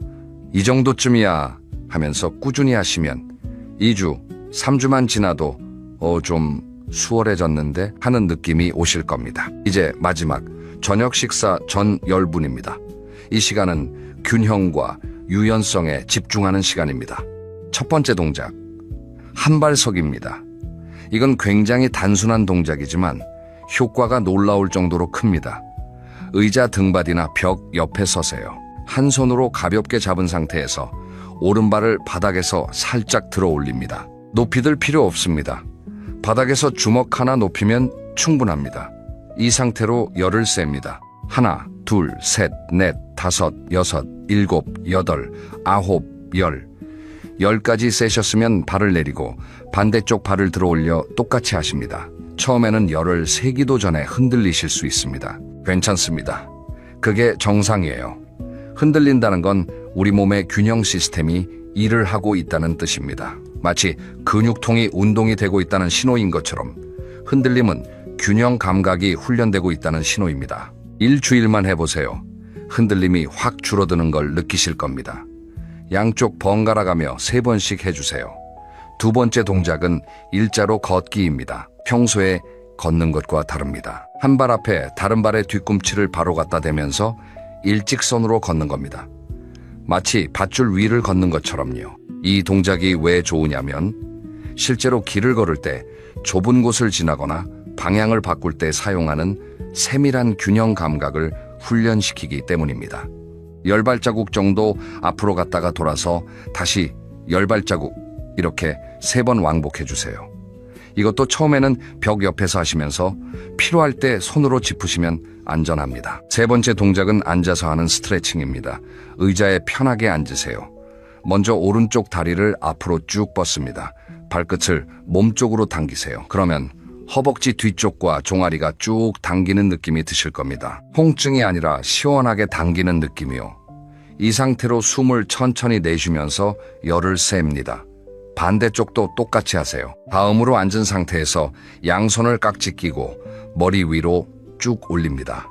이 정도쯤이야 하면서 꾸준히 하시면 2주, 3주만 지나도 좀 수월해졌는데 하는 느낌이 오실 겁니다. 이제 마지막 저녁 식사 전 10분입니다. 이 시간은 균형과 유연성에 집중하는 시간입니다. 첫 번째 동작, 한발석입니다. 이건 굉장히 단순한 동작이지만 효과가 놀라울 정도로 큽니다. 의자 등받이나 벽 옆에 서세요. 한 손으로 가볍게 잡은 상태에서 오른발을 바닥에서 살짝 들어 올립니다. 높이 들 필요 없습니다. 바닥에서 주먹 하나 높이면 충분합니다. 이 상태로 열을 셉니다. 하나, 둘, 셋, 넷, 다섯, 여섯, 일곱, 여덟, 아홉, 열. 10까지 세셨으면 발을 내리고 반대쪽 발을 들어 올려 똑같이 하십니다. 처음에는 열을 세기도 전에 흔들리실 수 있습니다. 괜찮습니다. 그게 정상이에요. 흔들린다는 건 우리 몸의 균형 시스템이 일을 하고 있다는 뜻입니다. 마치 근육통이 운동이 되고 있다는 신호인 것처럼 흔들림은 균형 감각이 훈련되고 있다는 신호입니다. 일주일만 해보세요. 흔들림이 확 줄어드는 걸 느끼실 겁니다. 양쪽 번갈아 가며 3번씩 해주세요. 두 번째 동작은 일자로 걷기입니다. 평소에 걷는 것과 다릅니다. 한 발 앞에 다른 발의 뒤꿈치를 바로 갖다 대면서 일직선으로 걷는 겁니다. 마치 밧줄 위를 걷는 것처럼요. 이 동작이 왜 좋으냐면 실제로 길을 걸을 때 좁은 곳을 지나거나 방향을 바꿀 때 사용하는 세밀한 균형 감각을 훈련시키기 때문입니다. 10발자국 정도 앞으로 갔다가 돌아서 다시 10발자국 이렇게 3번 왕복해 주세요. 이것도 처음에는 벽 옆에서 하시면서 필요할 때 손으로 짚으시면 안전합니다. 세 번째 동작은 앉아서 하는 스트레칭입니다. 의자에 편하게 앉으세요. 먼저 오른쪽 다리를 앞으로 쭉 뻗습니다. 발끝을 몸쪽으로 당기세요. 그러면 허벅지 뒤쪽과 종아리가 쭉 당기는 느낌이 드실 겁니다. 통증이 아니라 시원하게 당기는 느낌이요. 이 상태로 숨을 천천히 내쉬면서 열을 셉니다. 반대쪽도 똑같이 하세요. 다음으로 앉은 상태에서 양손을 깍지 끼고 머리 위로 쭉 올립니다.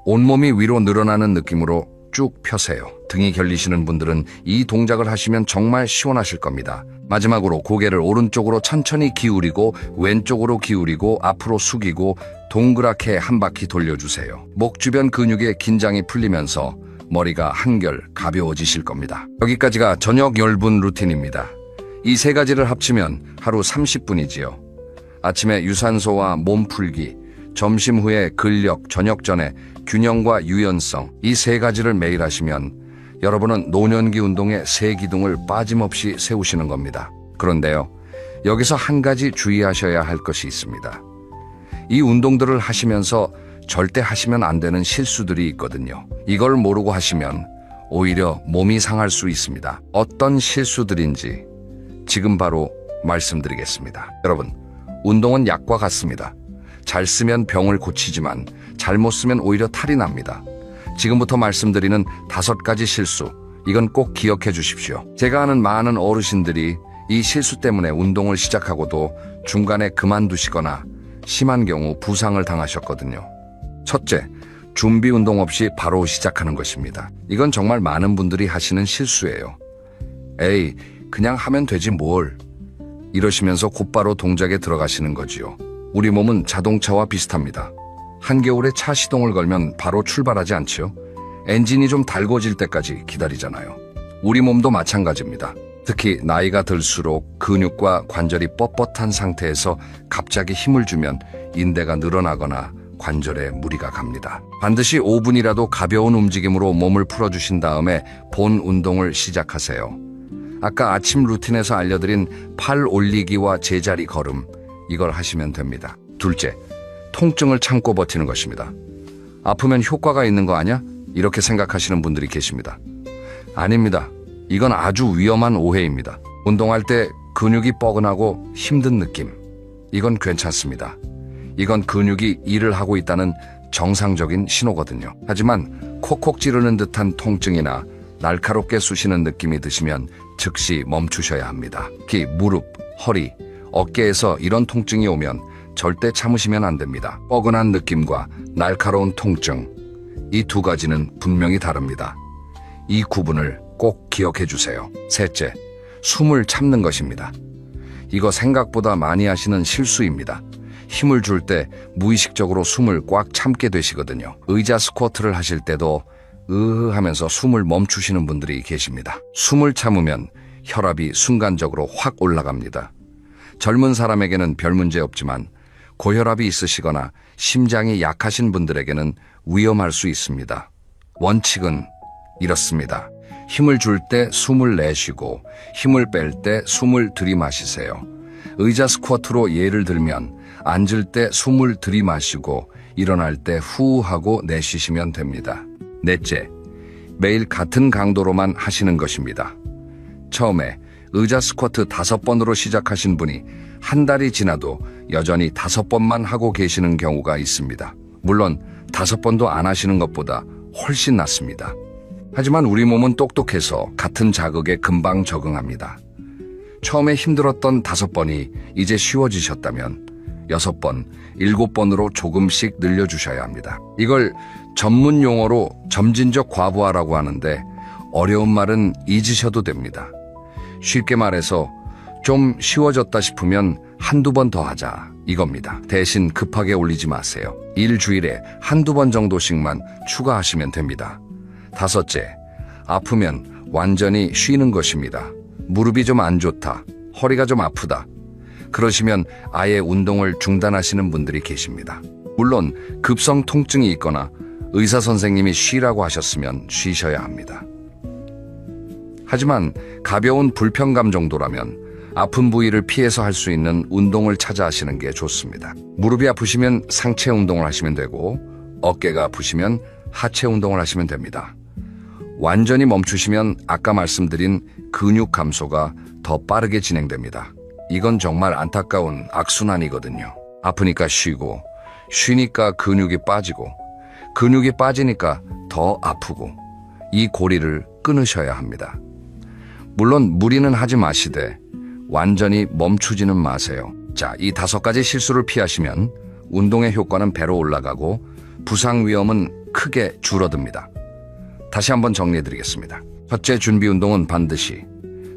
온몸이 위로 늘어나는 느낌으로 쭉 펴세요. 등이 결리시는 분들은 이 동작을 하시면 정말 시원하실 겁니다. 마지막으로 고개를 오른쪽으로 천천히 기울이고 왼쪽으로 기울이고 앞으로 숙이고 동그랗게 한 바퀴 돌려주세요. 목 주변 근육의 긴장이 풀리면서 머리가 한결 가벼워지실 겁니다. 여기까지가 저녁 열분 루틴입니다. 이 3가지를 합치면 하루 30분이지요. 아침에 유산소와 몸풀기, 점심 후에 근력, 저녁 전에 균형과 유연성, 이 3가지를 매일 하시면 여러분은 노년기 운동의 세 기둥을 빠짐없이 세우시는 겁니다. 그런데요, 여기서 한 가지 주의하셔야 할 것이 있습니다. 이 운동들을 하시면서 절대 하시면 안 되는 실수들이 있거든요. 이걸 모르고 하시면 오히려 몸이 상할 수 있습니다. 어떤 실수들인지 지금 바로 말씀드리겠습니다. 여러분, 운동은 약과 같습니다. 잘 쓰면 병을 고치지만 잘못 쓰면 오히려 탈이 납니다. 지금부터 말씀드리는 5가지 실수, 이건 꼭 기억해 주십시오. 제가 아는 많은 어르신들이 이 실수 때문에 운동을 시작하고도 중간에 그만두시거나 심한 경우 부상을 당하셨거든요. 첫째, 준비 운동 없이 바로 시작하는 것입니다. 이건 정말 많은 분들이 하시는 실수예요. 에이, 그냥 하면 되지 뭘. 이러시면서 곧바로 동작에 들어가시는 거지요. 우리 몸은 자동차와 비슷합니다. 한겨울에 차 시동을 걸면 바로 출발하지 않지요. 엔진이 좀 달궈질 때까지 기다리잖아요. 우리 몸도 마찬가지입니다. 특히 나이가 들수록 근육과 관절이 뻣뻣한 상태에서 갑자기 힘을 주면 인대가 늘어나거나 관절에 무리가 갑니다. 반드시 5분이라도 가벼운 움직임으로 몸을 풀어주신 다음에 본 운동을 시작하세요. 아까 아침 루틴에서 알려드린 팔 올리기와 제자리 걸음, 이걸 하시면 됩니다. 둘째, 통증을 참고 버티는 것입니다. 아프면 효과가 있는 거 아니야? 이렇게 생각하시는 분들이 계십니다. 아닙니다. 이건 아주 위험한 오해입니다. 운동할 때 근육이 뻐근하고 힘든 느낌, 이건 괜찮습니다. 이건 근육이 일을 하고 있다는 정상적인 신호거든요. 하지만 콕콕 찌르는 듯한 통증이나 날카롭게 쑤시는 느낌이 드시면 즉시 멈추셔야 합니다. 특히 무릎, 허리, 어깨에서 이런 통증이 오면 절대 참으시면 안 됩니다. 뻐근한 느낌과 날카로운 통증, 이 2가지는 분명히 다릅니다. 이 구분을 꼭 기억해 주세요. 셋째, 숨을 참는 것입니다. 이거 생각보다 많이 하시는 실수입니다. 힘을 줄 때 무의식적으로 숨을 꽉 참게 되시거든요. 의자 스쿼트를 하실 때도 하면서 숨을 멈추시는 분들이 계십니다. 숨을 참으면 혈압이 순간적으로 확 올라갑니다. 젊은 사람에게는 별 문제 없지만 고혈압이 있으시거나 심장이 약하신 분들에게는 위험할 수 있습니다. 원칙은 이렇습니다. 힘을 줄 때 숨을 내쉬고 힘을 뺄 때 숨을 들이마시세요. 의자 스쿼트로 예를 들면 앉을 때 숨을 들이마시고 일어날 때 후 하고 내쉬시면 됩니다. 넷째, 매일 같은 강도로만 하시는 것입니다. 처음에 의자 스쿼트 5번으로 시작하신 분이 한 달이 지나도 여전히 5번만 하고 계시는 경우가 있습니다. 물론 5번도 안 하시는 것보다 훨씬 낫습니다. 하지만 우리 몸은 똑똑해서 같은 자극에 금방 적응합니다. 처음에 힘들었던 5번이 이제 쉬워지셨다면 6번, 7번으로 조금씩 늘려주셔야 합니다. 이걸 전문 용어로 점진적 과부하라고 하는데 어려운 말은 잊으셔도 됩니다. 쉽게 말해서 좀 쉬워졌다 싶으면 한두 번 더 하자 이겁니다. 대신 급하게 올리지 마세요. 일주일에 한두 번 정도씩만 추가하시면 됩니다. 다섯째, 아프면 완전히 쉬는 것입니다. 무릎이 좀 안 좋다, 허리가 좀 아프다, 그러시면 아예 운동을 중단하시는 분들이 계십니다. 물론 급성 통증이 있거나 의사 선생님이 쉬라고 하셨으면 쉬셔야 합니다. 하지만 가벼운 불편감 정도라면 아픈 부위를 피해서 할 수 있는 운동을 찾아 하시는 게 좋습니다. 무릎이 아프시면 상체 운동을 하시면 되고, 어깨가 아프시면 하체 운동을 하시면 됩니다. 완전히 멈추시면 아까 말씀드린 근육 감소가 더 빠르게 진행됩니다. 이건 정말 안타까운 악순환이거든요. 아프니까 쉬고, 쉬니까 근육이 빠지고, 근육이 빠지니까 더 아프고, 이 고리를 끊으셔야 합니다. 물론 무리는 하지 마시되 완전히 멈추지는 마세요. 자, 이 5가지 실수를 피하시면 운동의 효과는 배로 올라가고 부상 위험은 크게 줄어듭니다. 다시 한번 정리해드리겠습니다. 첫째, 준비 운동은 반드시.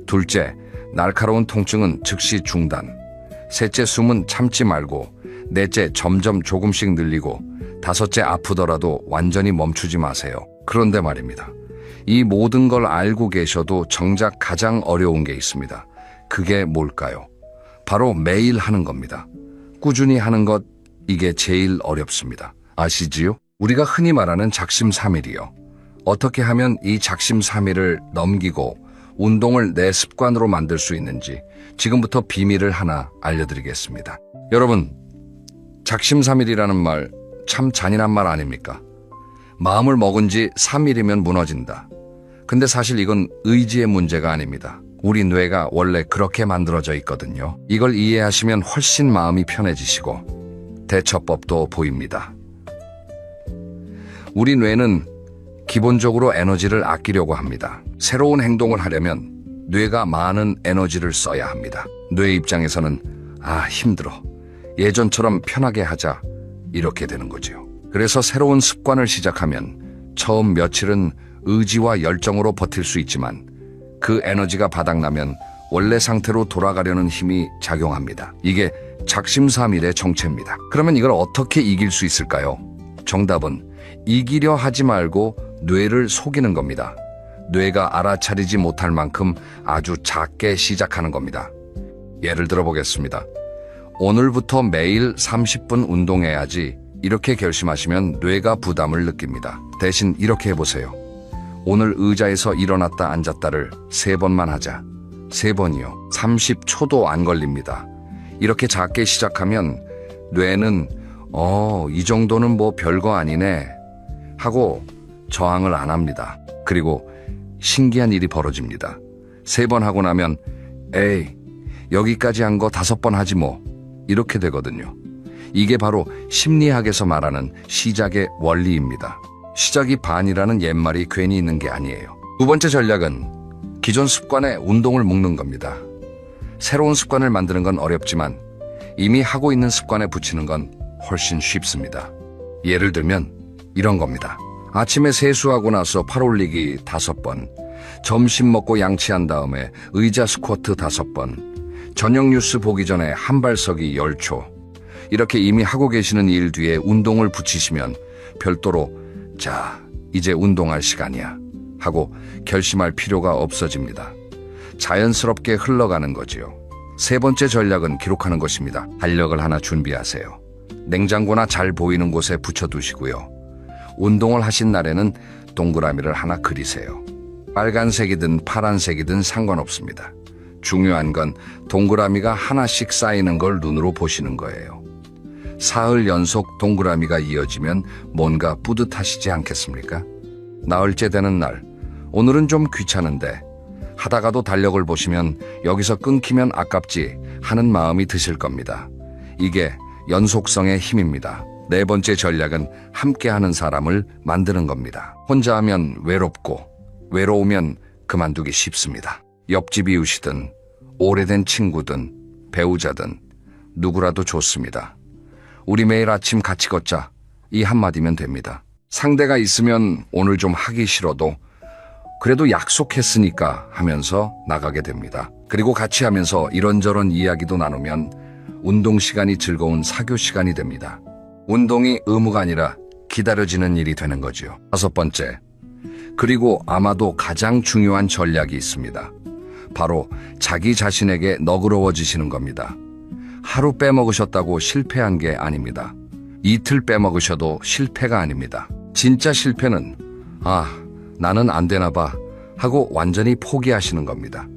둘째, 날카로운 통증은 즉시 중단. 셋째, 숨은 참지 말고. 넷째, 점점 조금씩 늘리고. 다섯째, 아프더라도 완전히 멈추지 마세요. 그런데 말입니다. 이 모든 걸 알고 계셔도 정작 가장 어려운 게 있습니다. 그게 뭘까요? 바로 매일 하는 겁니다. 꾸준히 하는 것, 이게 제일 어렵습니다. 아시지요? 우리가 흔히 말하는 작심삼일이요. 어떻게 하면 이 작심삼일을 넘기고 운동을 내 습관으로 만들 수 있는지 지금부터 비밀을 하나 알려드리겠습니다. 여러분, 작심삼일이라는 말 참 잔인한 말 아닙니까? 마음을 먹은 지 3일이면 무너진다. 근데 사실 이건 의지의 문제가 아닙니다. 우리 뇌가 원래 그렇게 만들어져 있거든요. 이걸 이해하시면 훨씬 마음이 편해지시고 대처법도 보입니다. 우리 뇌는 기본적으로 에너지를 아끼려고 합니다. 새로운 행동을 하려면 뇌가 많은 에너지를 써야 합니다. 뇌 입장에서는 힘들어, 예전처럼 편하게 하자, 이렇게 되는 거죠. 그래서 새로운 습관을 시작하면 처음 며칠은 의지와 열정으로 버틸 수 있지만 그 에너지가 바닥나면 원래 상태로 돌아가려는 힘이 작용합니다. 이게 작심삼일의 정체입니다. 그러면 이걸 어떻게 이길 수 있을까요? 정답은 이기려 하지 말고 뇌를 속이는 겁니다. 뇌가 알아차리지 못할 만큼 아주 작게 시작하는 겁니다. 예를 들어 보겠습니다. 오늘부터 매일 30분 운동해야지, 이렇게 결심하시면 뇌가 부담을 느낍니다. 대신 이렇게 해보세요. 오늘 의자에서 일어났다 앉았다를 3번만 하자. 3번이요. 30초도 안 걸립니다. 이렇게 작게 시작하면 뇌는 이 정도는 뭐 별거 아니네 하고 저항을 안 합니다. 그리고 신기한 일이 벌어집니다. 3번 하고 나면 에이, 여기까지 한 거 5번 하지 뭐, 이렇게 되거든요. 이게 바로 심리학에서 말하는 시작의 원리입니다. 시작이 반이라는 옛말이 괜히 있는 게 아니에요. 두 번째 전략은 기존 습관에 운동을 묶는 겁니다. 새로운 습관을 만드는 건 어렵지만 이미 하고 있는 습관에 붙이는 건 훨씬 쉽습니다. 예를 들면 이런 겁니다. 아침에 세수하고 나서 팔 올리기 5번, 점심 먹고 양치한 다음에 의자 스쿼트 5번, 저녁 뉴스 보기 전에 한발서기 10초. 이렇게 이미 하고 계시는 일 뒤에 운동을 붙이시면 별도로 자, 이제 운동할 시간이야 하고 결심할 필요가 없어집니다. 자연스럽게 흘러가는 거지요. 세 번째 전략은 기록하는 것입니다. 달력을 하나 준비하세요. 냉장고나 잘 보이는 곳에 붙여두시고요. 운동을 하신 날에는 동그라미를 하나 그리세요. 빨간색이든 파란색이든 상관없습니다. 중요한 건 동그라미가 하나씩 쌓이는 걸 눈으로 보시는 거예요. 사흘 연속 동그라미가 이어지면 뭔가 뿌듯하시지 않겠습니까? 나흘째 되는 날, 오늘은 좀 귀찮은데 하다가도 달력을 보시면 여기서 끊기면 아깝지 하는 마음이 드실 겁니다. 이게 연속성의 힘입니다. 네 번째 전략은 함께하는 사람을 만드는 겁니다. 혼자 하면 외롭고 외로우면 그만두기 쉽습니다. 옆집 이웃이든 오래된 친구든 배우자든 누구라도 좋습니다. 우리 매일 아침 같이 걷자, 이 한마디면 됩니다. 상대가 있으면 오늘 좀 하기 싫어도 그래도 약속했으니까 하면서 나가게 됩니다. 그리고 같이 하면서 이런저런 이야기도 나누면 운동 시간이 즐거운 사교 시간이 됩니다. 운동이 의무가 아니라 기다려지는 일이 되는 거지요. 5번째, 그리고 아마도 가장 중요한 전략이 있습니다. 바로 자기 자신에게 너그러워지시는 겁니다. 하루 빼먹으셨다고 실패한 게 아닙니다. 이틀 빼먹으셔도 실패가 아닙니다. 진짜 실패는 나는 안 되나 봐 하고 완전히 포기하시는 겁니다.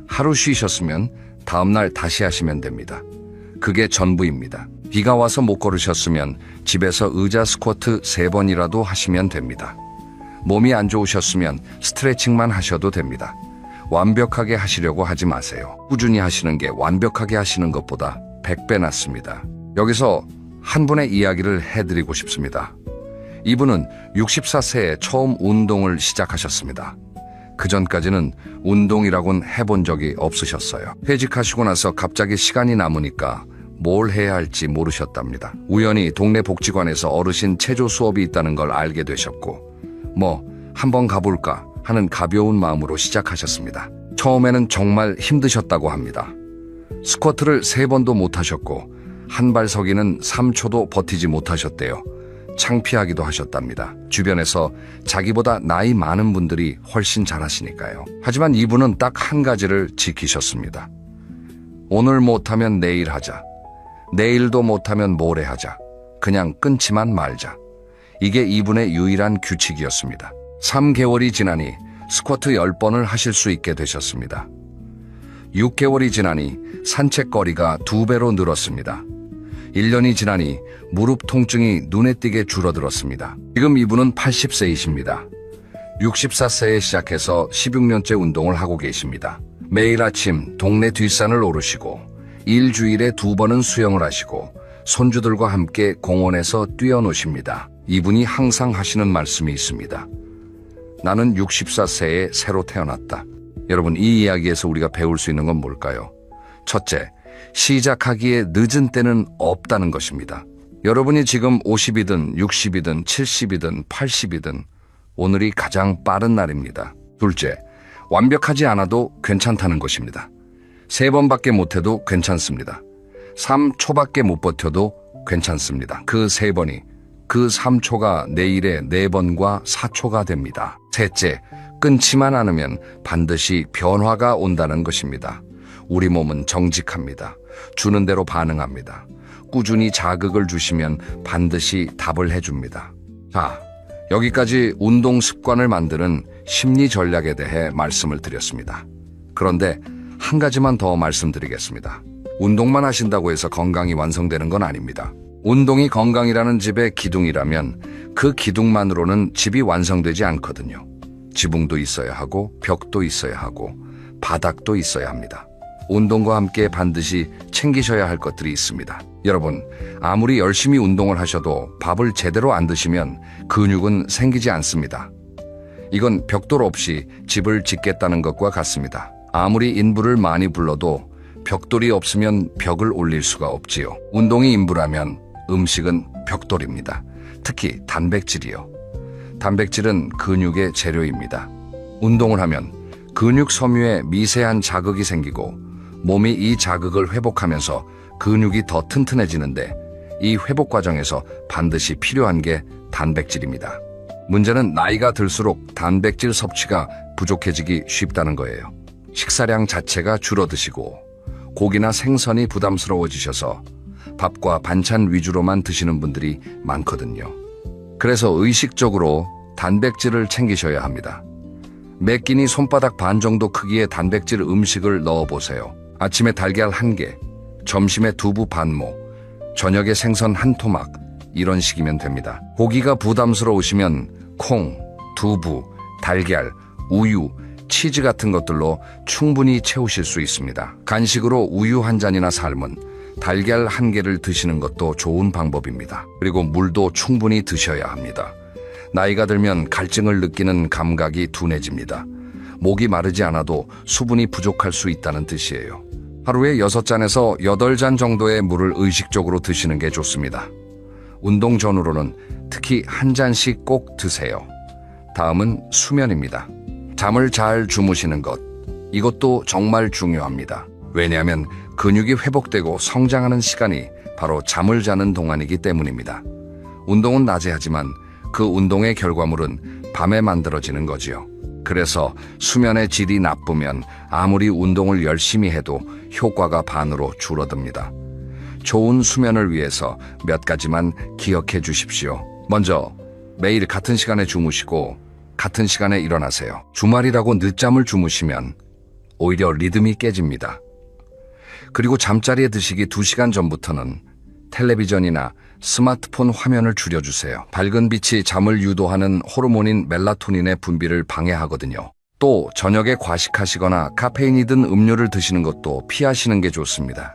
하루 쉬셨으면 다음날 다시 하시면 됩니다. 그게 전부입니다. 비가 와서 못 걸으셨으면 집에서 의자 스쿼트 3번이라도 하시면 됩니다. 몸이 안 좋으셨으면 스트레칭만 하셔도 됩니다. 완벽하게 하시려고 하지 마세요. 꾸준히 하시는 게 완벽하게 하시는 것보다 100배 낫습니다. 여기서 한 분의 이야기를 해드리고 싶습니다. 이분은 64세에 처음 운동을 시작하셨습니다. 그 전까지는 운동이라곤 해본 적이 없으셨어요. 퇴직하시고 나서 갑자기 시간이 남으니까 뭘 해야 할지 모르셨답니다. 우연히 동네 복지관에서 어르신 체조 수업이 있다는 걸 알게 되셨고 한번 가볼까 하는 가벼운 마음으로 시작하셨습니다. 처음에는 정말 힘드셨다고 합니다. 스쿼트를 3번도 못 하셨고 한 발 서기는 3초도 버티지 못하셨대요. 창피하기도 하셨답니다. 주변에서 자기보다 나이 많은 분들이 훨씬 잘하시니까요. 하지만 이분은 딱 한 가지를 지키셨습니다. 오늘 못하면 내일 하자. 내일도 못하면 모레 하자. 그냥 끊지만 말자. 이게 이분의 유일한 규칙이었습니다. 3개월이 지나니 스쿼트 10번을 하실 수 있게 되셨습니다. 6개월이 지나니 산책거리가 2배로 늘었습니다. 1년이 지나니 무릎 통증이 눈에 띄게 줄어들었습니다. 지금 이분은 80세이십니다. 64세에 시작해서 16년째 운동을 하고 계십니다. 매일 아침 동네 뒷산을 오르시고 일주일에 2번은 수영을 하시고 손주들과 함께 공원에서 뛰어노십니다. 이분이 항상 하시는 말씀이 있습니다. 나는 64세에 새로 태어났다. 여러분, 이 이야기에서 우리가 배울 수 있는 건 뭘까요? 첫째, 시작하기에 늦은 때는 없다는 것입니다. 여러분이 지금 50이든 60이든 70이든 80이든 오늘이 가장 빠른 날입니다. 둘째, 완벽하지 않아도 괜찮다는 것입니다. 3번밖에 못해도 괜찮습니다. 3초밖에 못 버텨도 괜찮습니다. 그 3번이 그 3초가 내일의 4번과 4초가 됩니다. 셋째, 끊지만 않으면 반드시 변화가 온다는 것입니다. 우리 몸은 정직합니다. 주는 대로 반응합니다. 꾸준히 자극을 주시면 반드시 답을 해줍니다. 자, 여기까지 운동 습관을 만드는 심리 전략에 대해 말씀을 드렸습니다. 그런데 한 가지만 더 말씀드리겠습니다. 운동만 하신다고 해서 건강이 완성되는 건 아닙니다. 운동이 건강이라는 집의 기둥이라면 그 기둥만으로는 집이 완성되지 않거든요. 지붕도 있어야 하고 벽도 있어야 하고 바닥도 있어야 합니다. 운동과 함께 반드시 챙기셔야 할 것들이 있습니다. 여러분, 아무리 열심히 운동을 하셔도 밥을 제대로 안 드시면 근육은 생기지 않습니다. 이건 벽돌 없이 집을 짓겠다는 것과 같습니다. 아무리 인부를 많이 불러도 벽돌이 없으면 벽을 올릴 수가 없지요. 운동이 인부라면 음식은 벽돌입니다. 특히 단백질이요. 단백질은 근육의 재료입니다. 운동을 하면 근육 섬유에 미세한 자극이 생기고 몸이 이 자극을 회복하면서 근육이 더 튼튼해지는데 이 회복 과정에서 반드시 필요한 게 단백질입니다. 문제는 나이가 들수록 단백질 섭취가 부족해지기 쉽다는 거예요. 식사량 자체가 줄어드시고 고기나 생선이 부담스러워지셔서 밥과 반찬 위주로만 드시는 분들이 많거든요. 그래서 의식적으로 단백질을 챙기셔야 합니다. 매 끼니 손바닥 반 정도 크기의 단백질 음식을 넣어보세요. 아침에 달걀 1개, 점심에 두부 반모, 저녁에 생선 1토막, 이런 식이면 됩니다. 고기가 부담스러우시면 콩, 두부, 달걀, 우유, 치즈 같은 것들로 충분히 채우실 수 있습니다. 간식으로 우유 한 잔이나 삶은 달걀 1개를 드시는 것도 좋은 방법입니다. 그리고 물도 충분히 드셔야 합니다. 나이가 들면 갈증을 느끼는 감각이 둔해집니다. 목이 마르지 않아도 수분이 부족할 수 있다는 뜻이에요. 하루에 6잔에서 8잔 정도의 물을 의식적으로 드시는 게 좋습니다. 운동 전후로는 특히 1잔씩 꼭 드세요. 다음은 수면입니다. 잠을 잘 주무시는 것, 이것도 정말 중요합니다. 왜냐하면 근육이 회복되고 성장하는 시간이 바로 잠을 자는 동안이기 때문입니다. 운동은 낮에 하지만 그 운동의 결과물은 밤에 만들어지는 거지요. 그래서 수면의 질이 나쁘면 아무리 운동을 열심히 해도 효과가 반으로 줄어듭니다. 좋은 수면을 위해서 몇 가지만 기억해 주십시오. 먼저, 매일 같은 시간에 주무시고 같은 시간에 일어나세요. 주말이라고 늦잠을 주무시면 오히려 리듬이 깨집니다. 그리고 잠자리에 드시기 2시간 전부터는 텔레비전이나 스마트폰 화면을 줄여주세요. 밝은 빛이 잠을 유도하는 호르몬인 멜라토닌의 분비를 방해하거든요. 또 저녁에 과식하시거나 카페인이 든 음료를 드시는 것도 피하시는 게 좋습니다.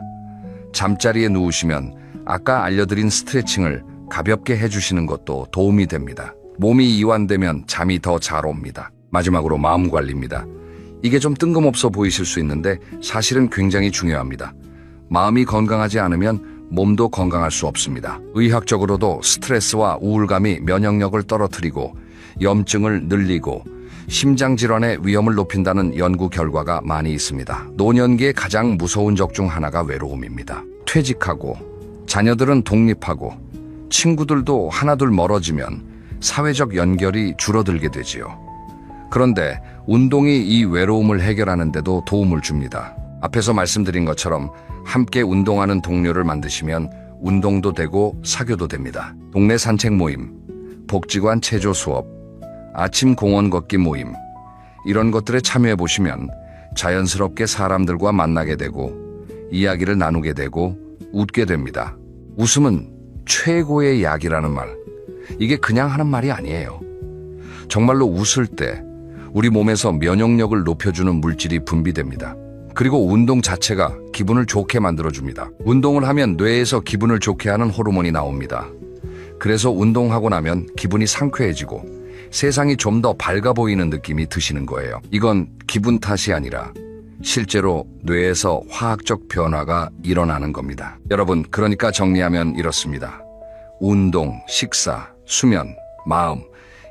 잠자리에 누우시면 아까 알려드린 스트레칭을 가볍게 해주시는 것도 도움이 됩니다. 몸이 이완되면 잠이 더 잘 옵니다. 마지막으로 마음 관리입니다. 이게 좀 뜬금없어 보이실 수 있는데 사실은 굉장히 중요합니다. 마음이 건강하지 않으면 몸도 건강할 수 없습니다. 의학적으로도 스트레스와 우울감이 면역력을 떨어뜨리고 염증을 늘리고 심장질환의 위험을 높인다는 연구 결과가 많이 있습니다. 노년기의 가장 무서운 적 중 하나가 외로움입니다. 퇴직하고 자녀들은 독립하고 친구들도 하나둘 멀어지면 사회적 연결이 줄어들게 되지요. 그런데 운동이 이 외로움을 해결하는 데도 도움을 줍니다. 앞에서 말씀드린 것처럼 함께 운동하는 동료를 만드시면 운동도 되고 사교도 됩니다. 동네 산책 모임, 복지관 체조 수업, 아침 공원 걷기 모임, 이런 것들에 참여해 보시면 자연스럽게 사람들과 만나게 되고 이야기를 나누게 되고 웃게 됩니다. 웃음은 최고의 약이라는 말, 이게 그냥 하는 말이 아니에요. 정말로 웃을 때 우리 몸에서 면역력을 높여주는 물질이 분비됩니다. 그리고 운동 자체가 기분을 좋게 만들어줍니다. 운동을 하면 뇌에서 기분을 좋게 하는 호르몬이 나옵니다. 그래서 운동하고 나면 기분이 상쾌해지고 세상이 좀 더 밝아 보이는 느낌이 드시는 거예요. 이건 기분 탓이 아니라 실제로 뇌에서 화학적 변화가 일어나는 겁니다. 여러분, 그러니까 정리하면 이렇습니다. 운동, 식사, 수면, 마음,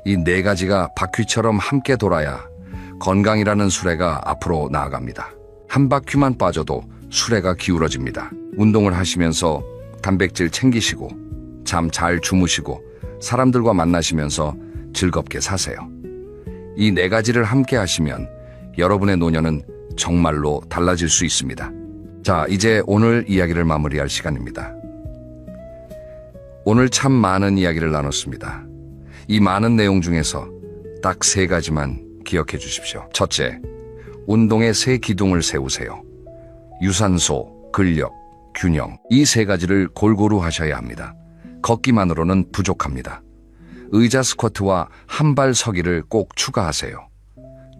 이 4가지가 바퀴처럼 함께 돌아야 건강이라는 수레가 앞으로 나아갑니다. 한 바퀴만 빠져도 수레가 기울어집니다. 운동을 하시면서 단백질 챙기시고 잠 잘 주무시고 사람들과 만나시면서 즐겁게 사세요. 이 4가지를 함께 하시면 여러분의 노년은 정말로 달라질 수 있습니다. 자, 이제 오늘 이야기를 마무리할 시간입니다. 오늘 참 많은 이야기를 나눴습니다. 이 많은 내용 중에서 딱 3가지만 기억해 주십시오. 첫째, 운동의 3기둥을 세우세요. 유산소, 근력, 균형. 이 3가지를 골고루 하셔야 합니다. 걷기만으로는 부족합니다. 의자 스쿼트와 한발 서기를 꼭 추가하세요.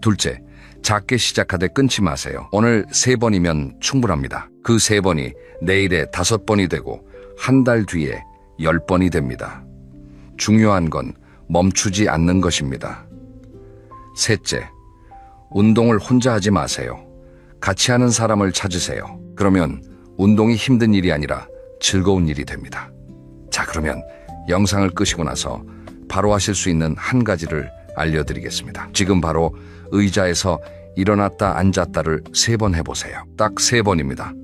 둘째, 작게 시작하되 끊지 마세요. 오늘 3번이면 충분합니다. 그 3번이 내일에 5번이 되고 한 달 뒤에 10번이 됩니다. 중요한 건 멈추지 않는 것입니다. 셋째, 운동을 혼자 하지 마세요. 같이 하는 사람을 찾으세요. 그러면 운동이 힘든 일이 아니라 즐거운 일이 됩니다. 자, 그러면 영상을 끄시고 나서 바로 하실 수 있는 한 가지를 알려드리겠습니다. 지금 바로 의자에서 일어났다 앉았다를 3번 해보세요. 딱 3번입니다.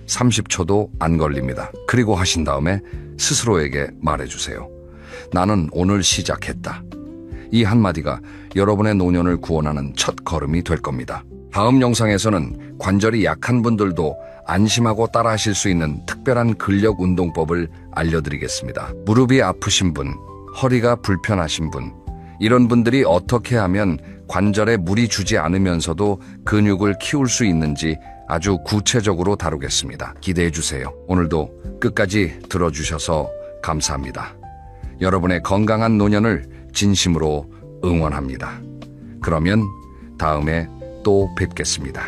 30초도 안 걸립니다. 그리고 하신 다음에 스스로에게 말해주세요. 나는 오늘 시작했다. 이 한마디가 여러분의 노년을 구원하는 첫 걸음이 될 겁니다. 다음 영상에서는 관절이 약한 분들도 안심하고 따라하실 수 있는 특별한 근력 운동법을 알려드리겠습니다. 무릎이 아프신 분, 허리가 불편하신 분, 이런 분들이 어떻게 하면 관절에 무리 주지 않으면서도 근육을 키울 수 있는지 아주 구체적으로 다루겠습니다. 기대해 주세요. 오늘도 끝까지 들어주셔서 감사합니다. 여러분의 건강한 노년을 진심으로 응원합니다. 그러면 다음에 또 뵙겠습니다.